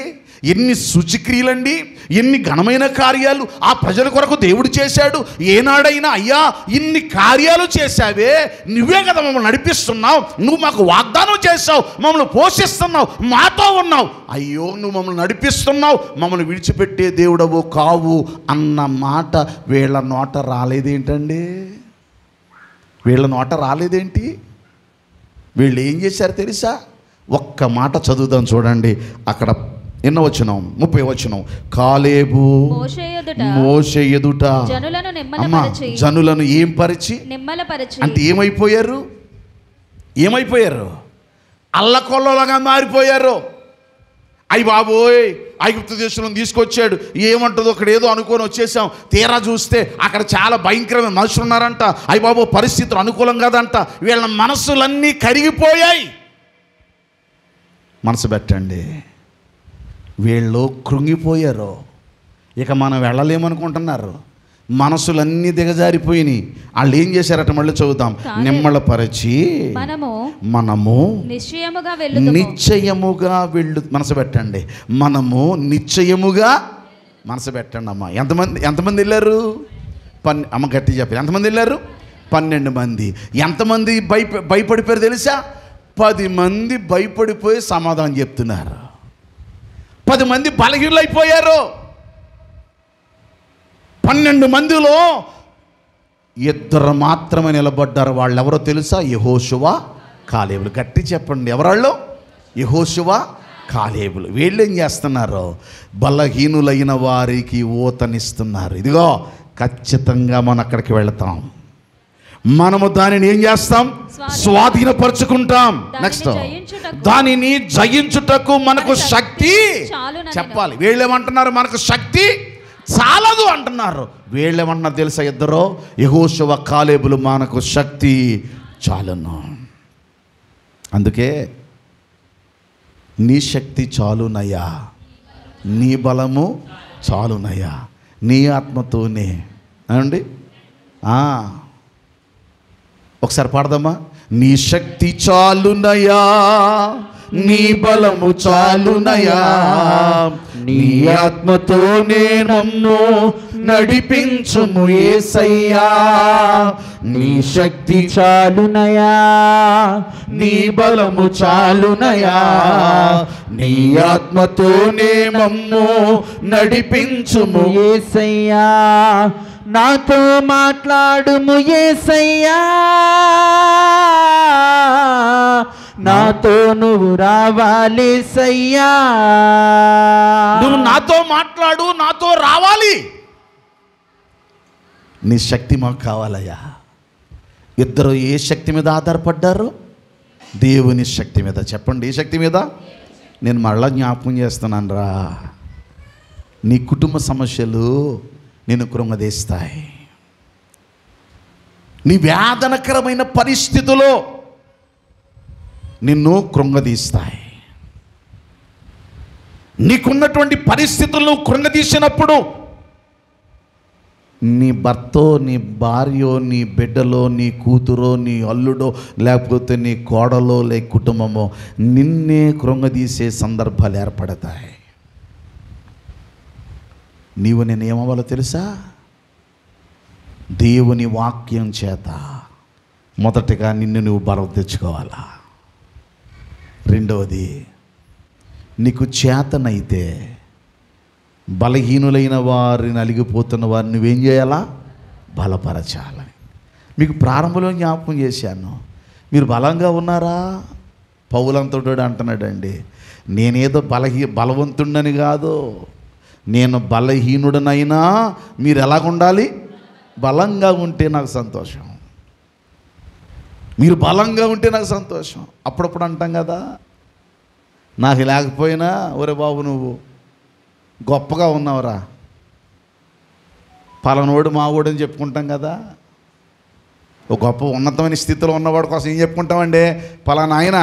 ఎన్ని శుచిక్రియలండి, ఎన్ని ఘనమైన కార్యాలు ఆ ప్రజల కొరకు దేవుడు చేశాడు. ఏనాడైనా అయ్యా ఇన్ని కార్యాలు చేశావే, నువ్వే కదా మమ్మల్ని నడిపిస్తున్నావు, నువ్వు మాకు వాగ్దానం చేసావు, మమ్మల్ని పోషిస్తున్నావు, మాతో ఉన్నావు, అయ్యో నువ్వు మమ్మల్ని నడిపిస్తున్నావు, మమ్మల్ని విడిచిపెట్టే దేవుడవు కావు అన్న మాట వీళ్ళ నోట రాలేదేంటండి? వీళ్ళు ఏం చేశారు తెలుసా? ఒక్క మాట చదువుదాం చూడండి. అక్కడ ఎన్నో వచనం? 30 వచనం. కాలేబు మోషే ఎదుట జనులను ఏం పరిచి అంటే ఏమైపోయారు? అల్లకొల్లలుగా మారిపోయారు. అయ్యి బాబోయ్, ఐగుప్తు దేశంలో తీసుకొచ్చాడు, ఏమంటుందో అక్కడ ఏదో అనుకొని వచ్చేసాం. తీరా చూస్తే అక్కడ చాలా భయంకరమైన మనుషులు ఉన్నారంట. అయ్యి బాబో, పరిస్థితులు అనుకూలం కాదంట. వీళ్ళ మనసులన్నీ కరిగిపోయాయి. మనసు పెట్టండి. వీళ్ళు కృంగిపోయారు, ఇక మనం వెళ్ళలేమనుకుంటున్నారు. మనసులన్నీ దిగజారిపోయినాయి. వాళ్ళు ఏం చేశారట, మళ్ళీ చదువుతాం. నిమ్మళపరచి మనము నిశ్చయముగా వెళ్ళు. మనసు పెట్టండి, మనము నిశ్చయముగా. మనసు పెట్టండి అమ్మ. ఎంతమంది వెళ్ళారు? అమ్మ గట్టి చెప్పి, ఎంతమంది వెళ్ళారు? 12 మంది. ఎంతమంది భయపడిపోయారు తెలుసా? 10 మంది భయపడిపోయి సమాధానం చెప్తున్నారు. 10 మంది బలహీనులైపోయారు. 12 మందిలో 2 మాత్రమే నిలబడ్డారు. వాళ్ళు ఎవరో తెలుసా? యెహోషువ, కాలేబులు. గట్టి చెప్పండి, ఎవరాళ్ళు? యెహోషువ, కాలేబులు. వీళ్ళు ఏం చేస్తున్నారు? బలహీనులైన వారికి ఊతనిస్తున్నారు. ఇదిగో ఖచ్చితంగా మనం అక్కడికి వెళతాం, మనము దానిని ఏం చేస్తాం? స్వాధీనపరుచుకుంటాం. నెక్స్ట్, దానిని జయించుటకు మనకు శక్తి చెప్పాలి. వీళ్ళేమంటున్నారు? మనకు శక్తి చాలదు అంటున్నారు. వీళ్ళేమంటున్నారు తెలుసా? ఇద్దరు, యెహోషువ, కాలేబులు, మనకు శక్తి చాలును. అందుకే నీ శక్తి చాలునయ్యా, నీ బలము చాలునయ్యా, నీ ఆత్మతోనే అండి. ఒకసారి పాడదామా? నీ శక్తి చాలునయ్యా, నీ బలము చాలునయ్యా, నీ ఆత్మతోనే నన్ను నడిపించుము యేసయ్యా. నీ శక్తి చాలునయా, నీ బలము చాలునయా, నీ ఆత్మతోనే నన్ను నడిపించుము యేసయ్యా. నాతో మాట్లాడుము యేసయ్యా, నాతో నువ్వు రావాలేసయ్యా. నువ్వు నాతో మాట్లాడు, నాతో రావాలి. నీ శక్తి మాకు కావాలయ్యా. ఇద్దరు ఏ శక్తి మీద ఆధారపడ్డారు? దేవుని శక్తి మీద. చెప్పండి, ఏ శక్తి మీద? నేను మళ్ళా జ్ఞాపకం చేస్తున్నాను రా. నీ కుటుంబ సమస్యలు నిన్ను కృంగదీస్తాయి. నీ వేదనకరమైన పరిస్థితుల్లో నిన్ను కృంగదీస్తాయి. నీకున్నటువంటి పరిస్థితులను కృంగదీసినప్పుడు నీ భర్తో, నీ భార్యో, నీ బిడ్డలో, నీ కూతురో, నీ అల్లుడో, లేకపోతే నీ కోడలో, లేక కుటుంబమో నిన్నే కృంగదీసే సందర్భాలు ఏర్పడతాయి. నీవు నేను ఏమవ్వాలో తెలుసా? దేవుని వాక్యం చేత మొదటగా నిన్ను నువ్వు బలం తెచ్చుకోవాలా. రెండవది, నీకు చేతనైతే బలహీనులైన వారిని అలిగిపోతున్న వారిని నువ్వేం చేయాలా? బలపరచాలి. మీకు ప్రారంభంలో జ్ఞాపకం చేశాను, మీరు బలంగా ఉన్నారా? పౌలంతుడు అంటున్నాడండి, నేనేదో బలవంతుడని కాదు, నేను బలహీనుడనైనా మీరు ఎలాగుండాలి? బలంగా ఉంటే నాకు సంతోషం. మీరు బలంగా ఉంటే నాకు సంతోషం. అప్పుడప్పుడు అంటాం కదా, నాకు లేకపోయినా ఒరే బాబు నువ్వు గొప్పగా ఉన్నావురా, పలానోడు మావోడు అని చెప్పుకుంటాం కదా. ఒక గొప్ప ఉన్నతమైన స్థితిలో ఉన్నవాడి కోసం ఏం చెప్పుకుంటామండి? పలానా ఆయన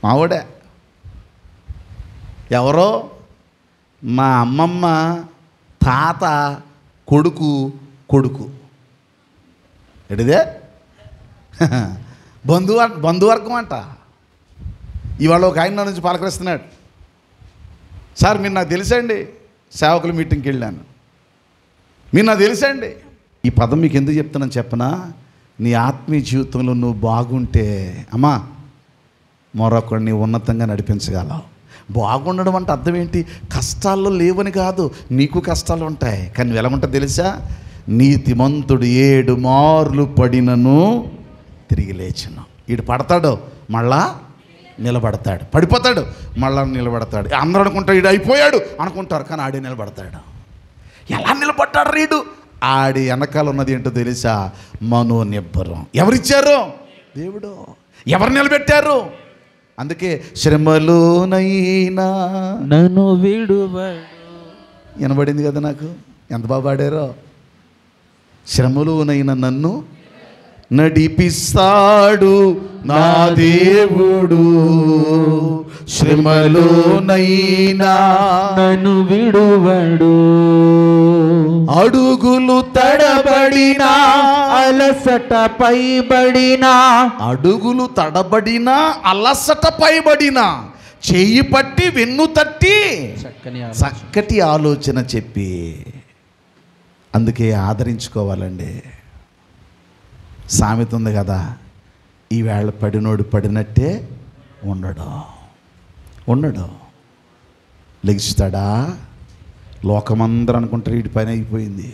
మావోడే. ఎవరో మా అమ్మమ్మ తాత కొడుకు ఎడిదే బంధువర్గం అంట. ఇవాళ ఒక ఆయన నా నుంచి పలకరిస్తున్నాడు, సార్ మీరు నాకు తెలుసండి, సేవకుల మీటింగ్కి వెళ్ళాను, మీరు నాకు తెలుసండి. ఈ పదం మీకు ఎందుకు చెప్తున్నాను చెప్పనా? నీ ఆత్మీయ జీవితంలో నువ్వు బాగుంటే అమ్మా మరొకరిని ఉన్నతంగా నడిపించగలవు. బాగుండడం అంటే అర్థం ఏంటి? కష్టాల్లో లేవని కాదు, నీకు కష్టాలు ఉంటాయి, కానీ నువ్వు ఎలా ఉంటుంది తెలుసా? నీతిమంతుడు 7 మార్లు పడినను తిరిగి లేచును. వీడు పడతాడు మళ్ళా నిలబడతాడు, పడిపోతాడు మళ్ళా నిలబడతాడు. అందరూ అనుకుంటాడు వీడు అయిపోయాడు అనుకుంటారు, కానీ ఆడే నిలబడతాడు. ఎలా నిలబడ్డాడు రీడు? ఆడి వెనకాల ఉన్నది ఏంటో తెలుసా? మనోనిబ్బరం. ఎవరిచ్చారు? దేవుడు. ఎవరు నిలబెట్టారు? అందుకే శ్రమలోనైనా నన్ను విడువడు. వినబడింది కదా నాకు, ఎంత బాగా పాడారో. శ్రమలోనైనా నన్ను నడిపిస్తాడు నా దేవుడు, శ్రమలోనైనా నన్ను విడువడు. అడుగులు తడబడినా, అలసట పైబడినా, అడుగులు తడబడినా, అలసట పైబడినా, చెయ్యి పట్టి వెన్ను తట్టి చక్కటి ఆలోచన చెప్పి, అందుకే ఆదరించుకోవాలండి. సామెత ఉంది కదా, ఈవేళ పడినోడు పడినట్టే ఉండడు. లెగిస్తాడా? లోకమందరూ అనుకుంటారు వీడి పని అయిపోయింది,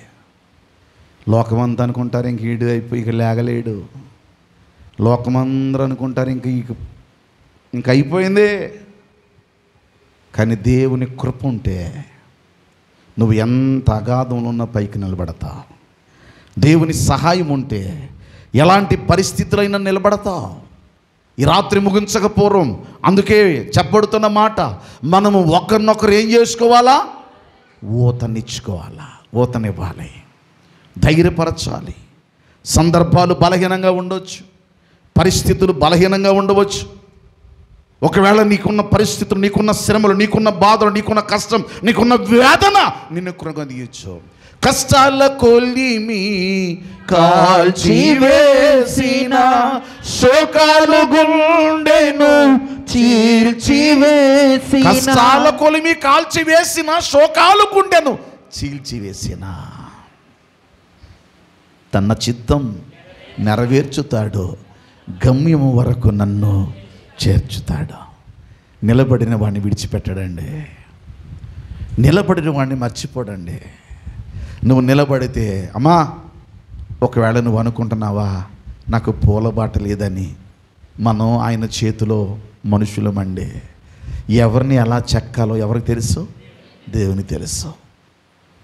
లోకమంతా అనుకుంటారు ఇంక వీడు ఇక లేగలేడు, లోకమందరూ అనుకుంటారు ఇంక అయిపోయింది. కానీ దేవుని కృప ఉంటే నువ్వు ఎంత అగాధంలో ఉన్న పైకి నిలబడతావు. దేవుని సహాయం ఉంటే ఎలాంటి పరిస్థితులైనా నిలబడతావు. ఈ రాత్రి ముగించకపోవడం, అందుకే చెప్పబడుతున్న మాట, మనము ఒకరినొకరు ఏం చేసుకోవాలా? ఊతనివ్వాలి, ధైర్యపరచాలి. సందర్భాలు బలహీనంగా ఉండవచ్చు, పరిస్థితులు బలహీనంగా ఉండవచ్చు. ఒకవేళ నీకున్న పరిస్థితులు, నీకున్న శ్రమలు, నీకున్న బాధలు, నీకున్న కష్టం, నీకున్న వేదన నిన్ను కృంగదీయొచ్చు. కష్టాల కొలిమి కాల్చివేసిన, శోకాలు గుండెను చీల్చివేసిన, కష్టాల కొలిమి కాల్చివేసిన, శోకాలు గుండెను చీల్చివేసిన, తన చిత్తం నెరవేర్చుతాడు, గమ్యము వరకు నన్ను చేర్చుతాడు. నిలబడిన వాడిని విడిచిపెట్టడండి, నిలబడిన వాడిని మర్చిపోడండి. నువ్వు నిలబడితే, అమ్మా ఒకవేళ నువ్వు అనుకుంటున్నావా నాకు పూలబాట లేదని, మనం ఆయన చేతిలో మనుషులమండి. ఎవరిని ఎలా చెక్కాలో ఎవరికి తెలుసు? దేవుని తెలుసు.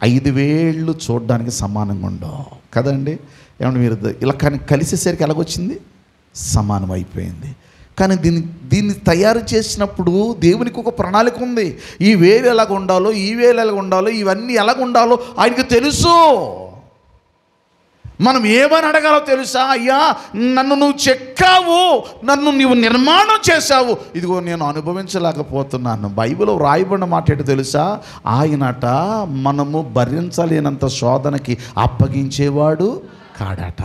5 వేళ్ళు చూడడానికి సమానంగా ఉండవు కదండి. ఏమన్నా మీరు ఇలా కానీ కలిసేసరికి ఎలాగొచ్చింది? సమానం అయిపోయింది. కానీ దీన్ని తయారు చేసినప్పుడు దేవునికి ఒక ప్రణాళిక ఉంది. ఈ వేలు ఎలాగ ఉండాలో, ఈ వేలు ఎలాగ ఉండాలో, ఇవన్నీ ఎలాగ ఉండాలో ఆయనకు తెలుసు. మనం ఏమని అడగాలో తెలుసా? అయ్యా నన్ను నువ్వు చెక్కావు, నన్ను నువ్వు నిర్మాణం చేశావు, ఇదిగో నేను అనుభవించలేకపోతున్నాను. బైబిల్లో రాయబడిన మాట ఏంటో తెలుసా? ఆయనట మనము భరించలేనంత శోధనకి అప్పగించేవాడు కాడట.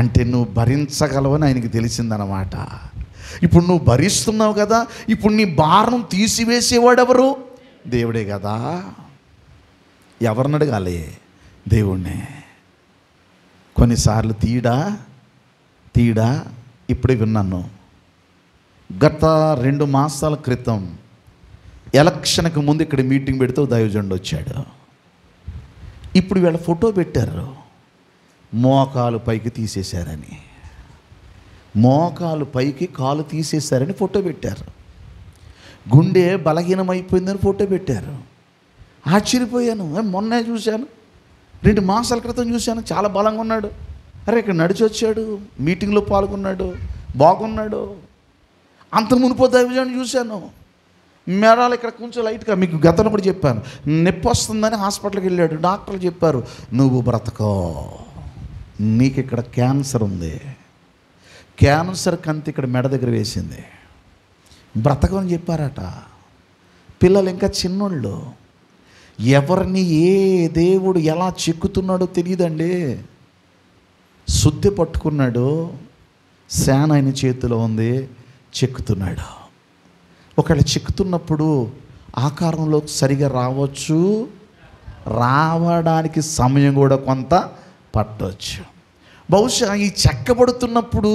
అంటే నువ్వు భరించగలవని ఆయనకి తెలిసిందనమాట. ఇప్పుడు నువ్వు భరిస్తున్నావు కదా, ఇప్పుడు నీ భారం తీసివేసేవాడు ఎవరు? దేవుడే కదా. ఎవరిని అడగాలి? దేవుణ్ణే. కొన్నిసార్లు తీడా ఇప్పుడే విన్నాను. గత 2 మాసాల క్రితం ఎలక్షన్కి ముందు ఇక్కడ మీటింగ్ పెడితే దైవజనుడు వచ్చాడు. ఇప్పుడు వీళ్ళ ఫోటో పెట్టారు, మోకాలు పైకి తీసేశారని, మోకాలు పైకి కాలు తీసేశారని ఫోటో పెట్టారు. గుండె బలహీనమైపోయిందని ఫోటో పెట్టారు. ఆశ్చర్యపోయాను. మొన్నే చూశాను, 2 మాసాల క్రితం చూశాను, చాలా బలంగా ఉన్నాడు. అరే ఇక్కడ నడిచి వచ్చాడు, మీటింగ్లో పాల్గొన్నాడు, బాగున్నాడు. అంత మునుపో దైవజనుడు చూశాను, మెరాలు ఇక్కడ కొంచెం లైట్గా, మీకు గతంలో కూడా చెప్పాను, నొప్పి వస్తుందని హాస్పిటల్కి వెళ్ళాడు. డాక్టర్లు చెప్పారు నువ్వు బ్రతకో, నీకు ఇక్కడ క్యాన్సర్ ఉంది, క్యాన్సర్ కంతి ఇక్కడ మెడ దగ్గర వేసింది, బ్రతకమని చెప్పారట. పిల్లలు ఇంకా చిన్నోళ్ళు, ఎవరిని ఏ దేవుడు ఎలా చెక్కుతున్నాడో తెలియదండి. శుద్ధి పట్టుకున్నాడు, శాన ఆయన చేతిలో ఉంది, చెక్కుతున్నాడు. ఒకవేళ చెక్కుతున్నప్పుడు ఆకారంలో సరిగా రావచ్చు, రావడానికి సమయం కూడా కొంత పట్టవచ్చు. బహుశా ఈ చెక్కబడుతున్నప్పుడు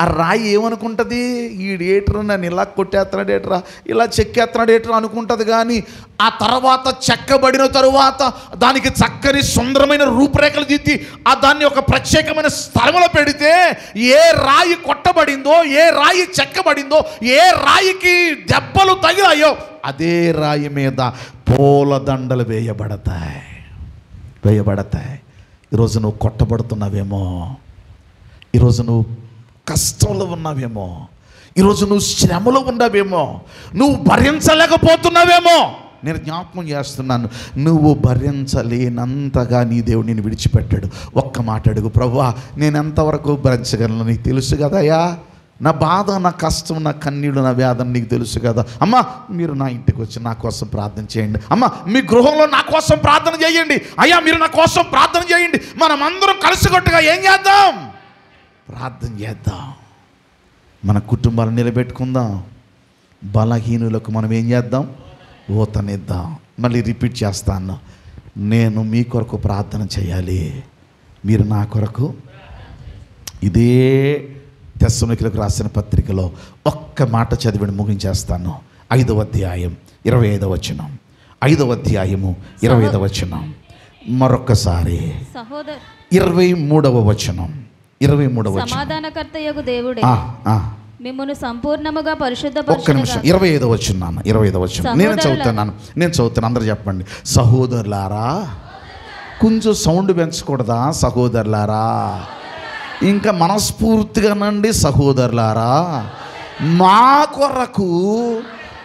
ఆ రాయి ఏమనుకుంటుంది? ఈడేటరా నన్ను ఇలా కొట్టేస్తున్నాడు ఏట్రా, ఇలా చెక్కేస్తున్నాడు ఏట్రా అనుకుంటుంది. కానీ ఆ తర్వాత చెక్కబడిన తరువాత దానికి చక్కని సుందరమైన రూపురేఖలు దిద్ది దాన్ని ఒక ప్రత్యేకమైన స్థలంలో పెడితే, ఏ రాయి కొట్టబడిందో, ఏ రాయి చెక్కబడిందో, ఏ రాయికి దెబ్బలు తగిలాయో అదే రాయి మీద పూలదండలు వేయబడతాయి. ఈరోజు నువ్వు కొట్టబడుతున్నావేమో, ఈరోజు నువ్వు కష్టంలో ఉన్నావేమో, ఈరోజు నువ్వు శ్రమలో ఉన్నావేమో, నువ్వు భరించలేకపోతున్నావేమో. నేను జ్ఞాపకం చేస్తున్నాను, నువ్వు భరించలేనంతగా నీ దేవుడు నేను విడిచిపెట్టాడు. ఒక్క మాట అడుగు, ప్రభువా నేను ఎంతవరకు భరించగలను నీకు తెలుసు కదయ్యా, నా బాధ, నా కష్టం, నా కన్నీళ్ళు, నా వేదన నీకు తెలుసు కదా. అమ్మ మీరు నా ఇంటికి వచ్చి నా కోసం ప్రార్థన చేయండి. అమ్మ మీ గృహంలో నా కోసం ప్రార్థన చేయండి. అయ్యా మీరు నా కోసం ప్రార్థన చేయండి. మనం అందరం కలిసికట్టుగా ఏం చేద్దాం? ప్రార్థన చేద్దాం. మన కుటుంబాలను నిలబెట్టుకుందాం. బలహీనులకు మనం ఏం చేద్దాం? ఊతనిద్దాం. మళ్ళీ రిపీట్ చేస్తాను, నేను మీ కొరకు ప్రార్థన చేయాలి, మీరు నా కొరకు. ఇదే తెస్సలోనికీయులకు రాసిన పత్రికలో ఒక్క మాట చదివిని ముగించేస్తాను. 5వ అధ్యాయం 25వ వచనం. 5వ అధ్యాయము 25వ వచనం. మరొక్కసారి 23వ వచనం. 23వ వచనం. సమాధానకర్తయగు దేవుడే మిమ్మును సంపూర్ణముగా ఒక్క నిమిషం. 25వ వచనం. 25వ వచనం నేను చదువుతాను. అందరూ చెప్పండి. సహోదరులారా, కొంచెం సౌండ్ పెంచకూడదా? సహోదరులారా, ఇంకా మనస్ఫూర్తిగానండి. సహోదరులారా, మా కొరకు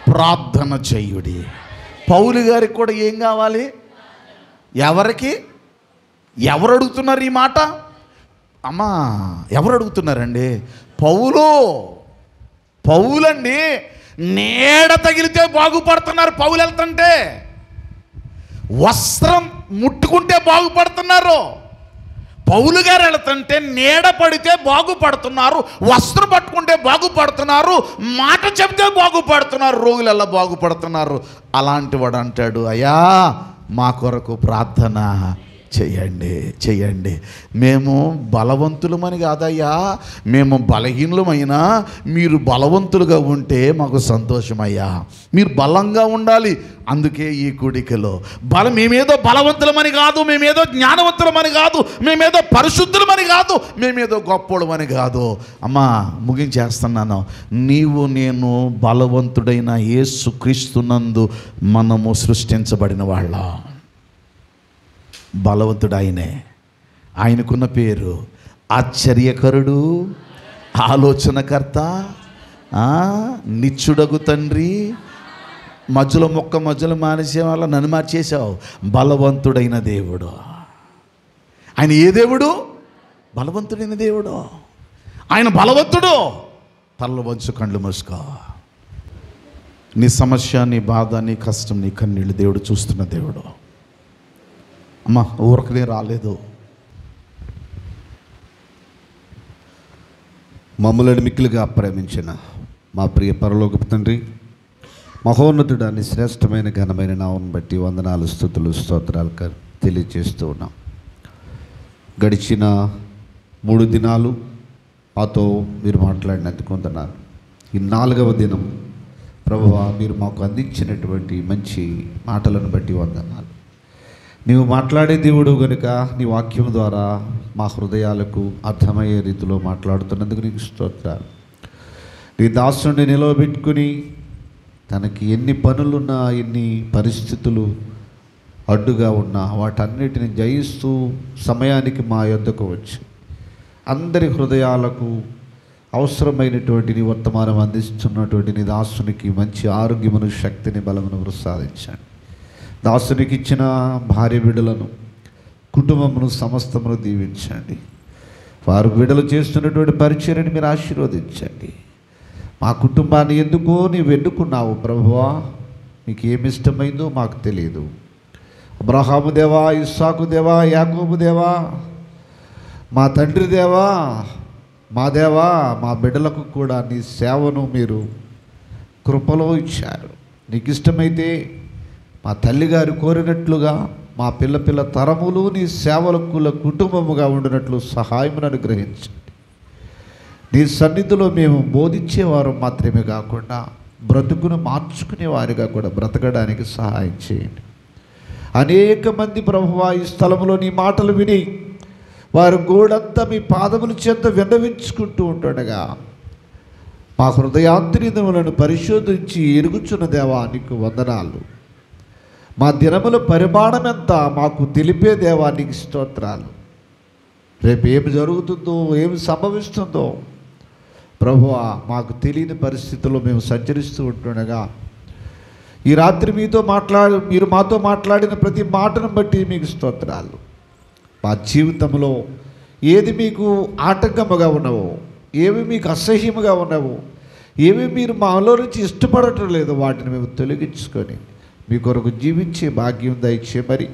ప్రార్థన చేయుడి. పౌలు గారికి కూడా ఏం కావాలి? ఎవరికి? ఎవరు అడుగుతున్నారు ఈ మాట? అమ్మా ఎవరు అడుగుతున్నారండి? పౌలండి. నీడ తగిలితే బాగుపడుతున్నారు. పౌలు వెళ్తుంటే వస్త్రం ముట్టుకుంటే బాగుపడుతున్నారు. పౌలు గారు వెళుతుంటే నీడ పడితే బాగుపడుతున్నారు, వస్త్రం పట్టుకుంటే బాగుపడుతున్నారు, మాట చెబితే బాగుపడుతున్నారు, రోగులు ఎలా బాగుపడుతున్నారు. అలాంటి వాడు అంటాడు, అయ్యా మా కొరకు ప్రార్థన చెయ్యండి. మేము బలవంతులమని కాదయ్యా, మేము బలహీనులమైనా మీరు బలవంతులుగా ఉంటే మాకు సంతోషమయ్యా. మీరు బలంగా ఉండాలి. అందుకే ఈ కూడికలో మేమేదో బలవంతులమని కాదు, మేమేదో జ్ఞానవంతులమని కాదు, మేమేదో పరిశుద్ధులమని కాదు, మేమేదో గొప్పోళ్ళమని కాదు. అమ్మా ముగించేస్తున్నాను. నీవు నేను బలవంతుడైన యేసుక్రీస్తునందు మనము సృష్టించబడిన వాళ్ళం. బలవంతుడు ఆయనే. ఆయనకున్న పేరు ఆశ్చర్యకరుడు, ఆలోచనకర్త, నిత్యుడగు తండ్రి. మధ్యలో మానేసే వాళ్ళ నన్ను మార్చేసావు. బలవంతుడైన దేవుడు ఆయన. ఏ దేవుడు? బలవంతుడైన దేవుడు ఆయన. బలవంతుడు. తల్ల వంచు, కళ్ళు మూసుకో. నీ సమస్య, నీ బాధ, నీ కష్టం, నీ కన్నీళ్ళు దేవుడు చూస్తున్న దేవుడు. అమ్మ ఊరకనే రాలేదు. మమ్మల్ని మిక్కిలిగా ప్రేమించిన మా ప్రియ పరలోకపు తండ్రి, మహోన్నతుడాన్ని శ్రేష్టమైన ఘనమైన నామమును బట్టి వందనాలు, స్తుతులు, స్తోత్రాలు తెలియజేస్తూ ఉన్నాం. గడిచిన 3 దినాలు మాతో మీరు మాట్లాడినందుకు వందనాలు. ఈ 4వ దినం ప్రభువా మీరు మాకు అందించినటువంటి మంచి మాటలను బట్టి వందనాలు. నీవు మాట్లాడే దేవుడు కనుక నీ వాక్యం ద్వారా మా హృదయాలకు అర్థమయ్యే రీతిలో మాట్లాడుతున్నందుకు నీకు స్తోత్రాలు. నీ దాసుని నిలవబెట్టుకుని తనకి ఎన్ని పనులున్నా, ఎన్ని పరిస్థితులు అడ్డుగా ఉన్నా వాటన్నిటిని జయిస్తూ సమయానికి మా యొద్దకు వచ్చి అందరి హృదయాలకు అవసరమైనటువంటి నీ వర్తమానం అందిస్తున్నటువంటి నీ దాసునికి మంచి ఆరోగ్యమును, శక్తిని, బలమును ప్రసాదించండి. దాసునికి ఇచ్చిన భార్య బిడ్డలను, కుటుంబమును, సమస్తమును దీవించండి. వారు బిడ్డలు చేస్తున్నటువంటి పరిచర్యని మీరు ఆశీర్వదించండి. మా కుటుంబాన్ని ఎందుకో నీవు ఎన్నుకున్నావు ప్రభువా. నీకు ఏమి ఇష్టమైందో మాకు తెలియదు. అబ్రహాము దేవా, ఇస్సాకు దేవా, యాకోబు దేవా, మా తండ్రి దేవా, మా దేవా, మా బిడ్డలకు కూడా నీ సేవను మీరు కృపలో ఇచ్చారు. నీకు ఇష్టమైతే మా తల్లిగారు కోరినట్లుగా మా పిల్ల తరములు నీ సేవలకుల కుటుంబముగా ఉండినట్లు సహాయమును అనుగ్రహించండి. నీ సన్నిధిలో మేము బోధించేవారు మాత్రమే కాకుండా బ్రతుకును మార్చుకునేవారిగా కూడా బ్రతకడానికి సహాయం చేయండి. అనేక మంది ప్రభువా ఈ స్థలంలో నీ మాటలు విని వారు గోడంతా మీ పాదముల చేత విన్నవించుకుంటూ ఉంటుండగా మా హృదయాంతర్యములను పరిశోధించి ఎరుగుచున్న దేవా నీకు వందనాలు. మా దినముల పరిమాణం ఎంత మాకు తెలిపే దేవా నీకు స్తోత్రాలు. రేపు ఏమి జరుగుతుందో, ఏమి సంభవిస్తుందో ప్రభువా మాకు తెలియని పరిస్థితుల్లో మేము సంచరిస్తూ ఉంటుండగా ఈ రాత్రి మీరు మాతో మాట్లాడిన ప్రతి మాటను బట్టి మీకు స్తోత్రాలు. మా జీవితంలో ఏది మీకు ఆటంకముగా ఉన్నవో, ఏవి మీకు అసహ్యముగా ఉన్నవో, ఏవి మీరు మాలో నుంచి ఇష్టపడటం లేదో వాటిని మేము తొలగించుకొని మీ కొరకు జీవించే భాగ్యం దయచేయమని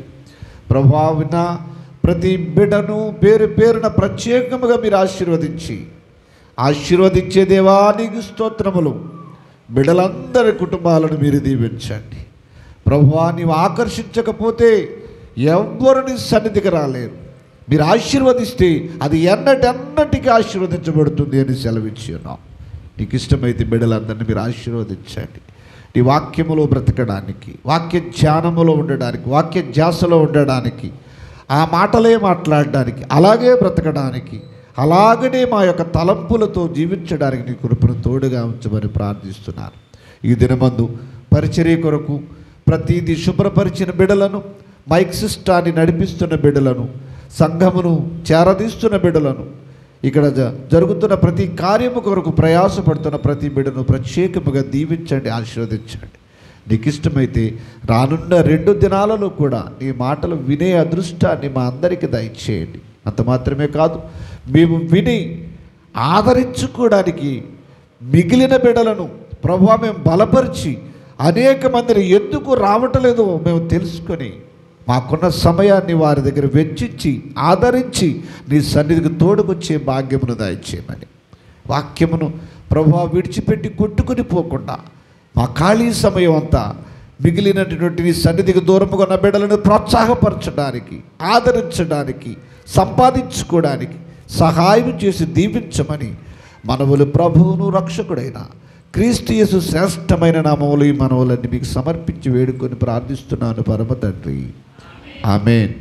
ప్రభువా, విన్న ప్రతి బిడ్డను పేరు పేరున ప్రత్యేకముగా మీరు ఆశీర్వదించే దేవా నీకు స్తోత్రములు. బిడ్డలందరి కుటుంబాలను మీరు దీవించండి ప్రభువా. నీవు ఆకర్షించకపోతే ఎవ్వరు నీ సన్నిధికి రాలేరు. మీరు ఆశీర్వదిస్తే అది ఎన్నటికి ఆశీర్వదించబడుతుంది అని సెలవిచ్చి ఉన్నాం. నీకు ఇష్టమైతే బిడ్డలందరినీ మీరు ఆశీర్వదించండి. నీ వాక్యములో బ్రతకడానికి, వాక్య ధ్యానములో ఉండడానికి, వాక్య ధ్యాసలో ఉండడానికి, ఆ మాటలే మాట్లాడడానికి, అలాగే బ్రతకడానికి, అలాగనే మా యొక్క తలంపులతో జీవించడానికి నీ కృపను తోడుగా ఉంచమని ప్రార్థిస్తున్నాను. ఈ దినమందు పరిచర్య కొరకు ప్రతిదీ శుభ్రపరిచిన బిడ్డలను, మైక్ సిస్టాన్ని నడిపిస్తున్న బిడ్డలను, సంఘమును చేరదీస్తున్న బిడ్డలను, ఇక్కడ జరుగుతున్న ప్రతి కార్యము కొరకు ప్రయాసపడుతున్న ప్రతి బిడ్డను ప్రత్యేకముగా దీవించండి, ఆశీర్వదించండి. నీకు ఇష్టమైతే రానున్న 2 దినాలలో కూడా నీ మాటలు వినే అదృష్టాన్ని మా అందరికీ దయచేయండి. అంత మాత్రమే కాదు, మేము విని ఆదరించుకోవడానికి మిగిలిన బిడ్డలను ప్రభువా మేము బలపరిచి అనేక మందిని ఎందుకు రావటలేదో మేము తెలుసుకొని మాకున్న సమయాన్ని వారి దగ్గర వెచ్చించి ఆదరించి నీ సన్నిధికి తోడుకొచ్చే భాగ్యమును దయచేయమని, వాక్యమును ప్రభువా విడిచిపెట్టి కొట్టుకుని పోకుండా మా ఖాళీ సమయం అంతా మిగిలినటువంటి నీ సన్నిధికి దూరముగా ఉన్న బిడ్డలను ప్రోత్సాహపరచడానికి, ఆదరించడానికి, సంపాదించుకోవడానికి సహాయం చేసి దీవించమని మనవులు ప్రభువును రక్షకుడైన క్రీస్తు యేసు శ్రేష్టమైన నామములు ఈ మనవులన్నీ మీకు సమర్పించి వేడుకొని ప్రార్థిస్తున్నాను పరమ తండ్రి. ఆమేన్.